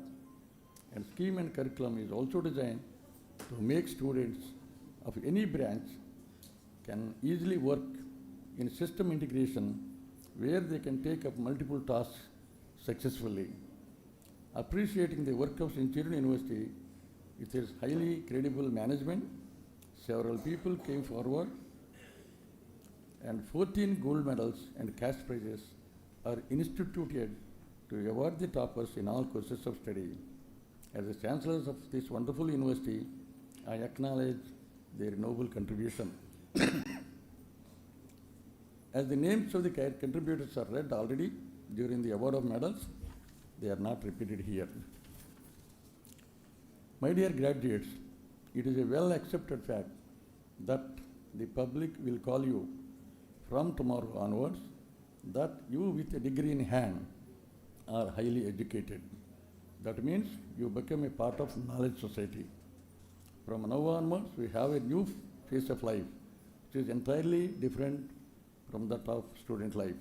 and scheme and curriculum is also designed to make students of any branch can easily work in system integration where they can take up multiple tasks successfully. Appreciating the work of Centurion University with its highly credible management, several people came forward and 14 gold medals and cash prizes are instituted to award the toppers in all courses of study. As the chancellors of this wonderful university, I acknowledge their noble contribution. As the names of the contributors are read already during the award of medals, they are not repeated here. My dear graduates, it is a well accepted fact that the public will call you from tomorrow onwards that you with a degree in hand are highly educated. That means you become a part of knowledge society. From now onwards, we have a new phase of life, which is entirely different from that of student life.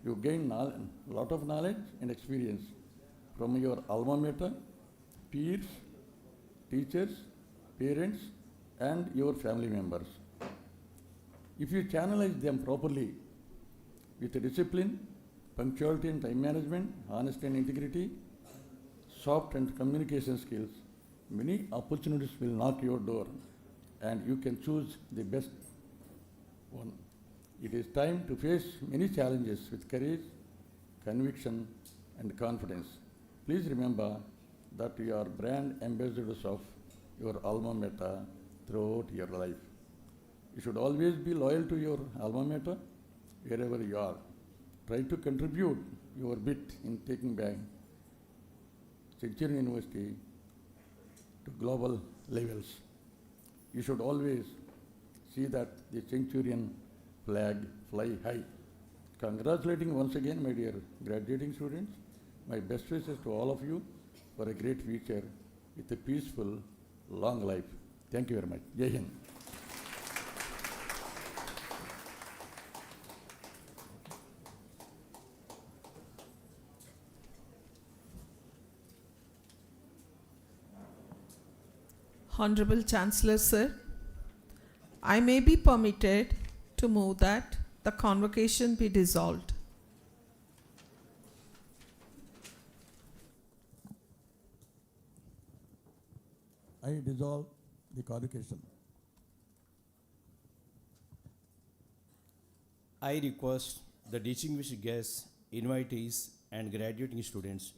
You gain a lot of knowledge and experience from your alma mater, peers, teachers, parents, and your family members. If you channelize them properly with discipline, punctuality and time management, honesty and integrity, soft and communication skills, many opportunities will knock your door and you can choose the best one. It is time to face many challenges with courage, conviction, and confidence. Please remember that you are brand ambassadors of your alma mater throughout your life. You should always be loyal to your alma mater wherever you are. Try to contribute your bit in taking back Centurion University to global levels. You should always see that the Centurion flag fly high. Congratulating once again, my dear graduating students. My best wishes to all of you for a great future with a peaceful, long life. Thank you very much. Jai Hind.
Honorable Chancellor, sir, I may be permitted to move that the convocation be dissolved.
I dissolve the convocation.
I request the distinguished guests, invitees, and graduating students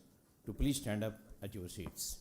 to please stand up at your seats.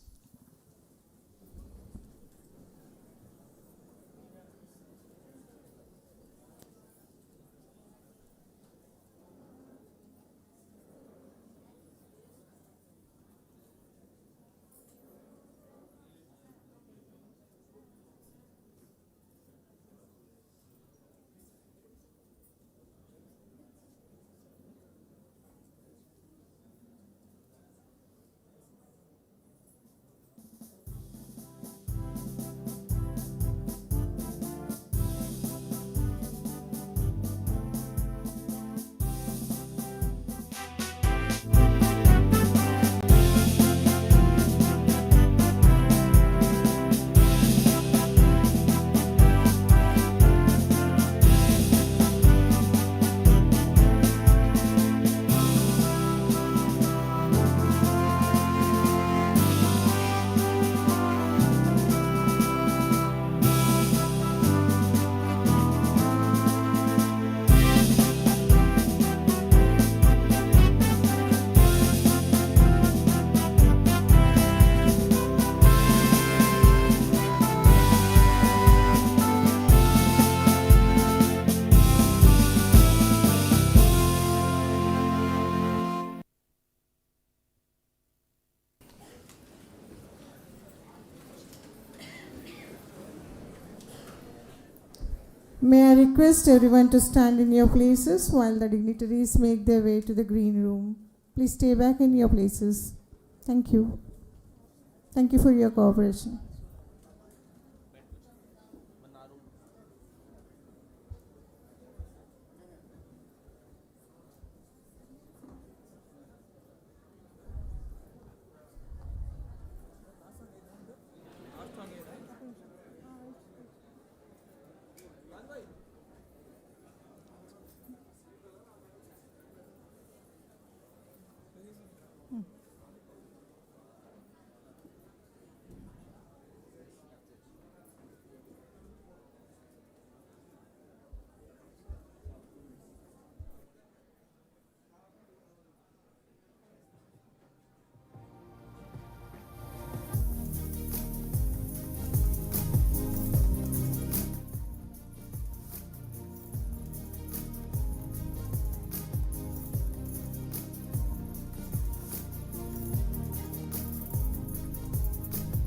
May I request everyone to stand in your places while the dignitaries make their way to the green room. Please stay back in your places. Thank you. Thank you for your cooperation.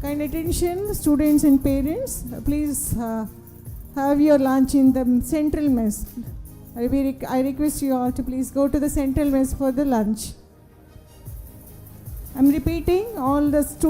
Kind attention, students and parents. Please have your lunch in the central mess. I request you all to please go to the central mess for the lunch. I'm repeating, all the students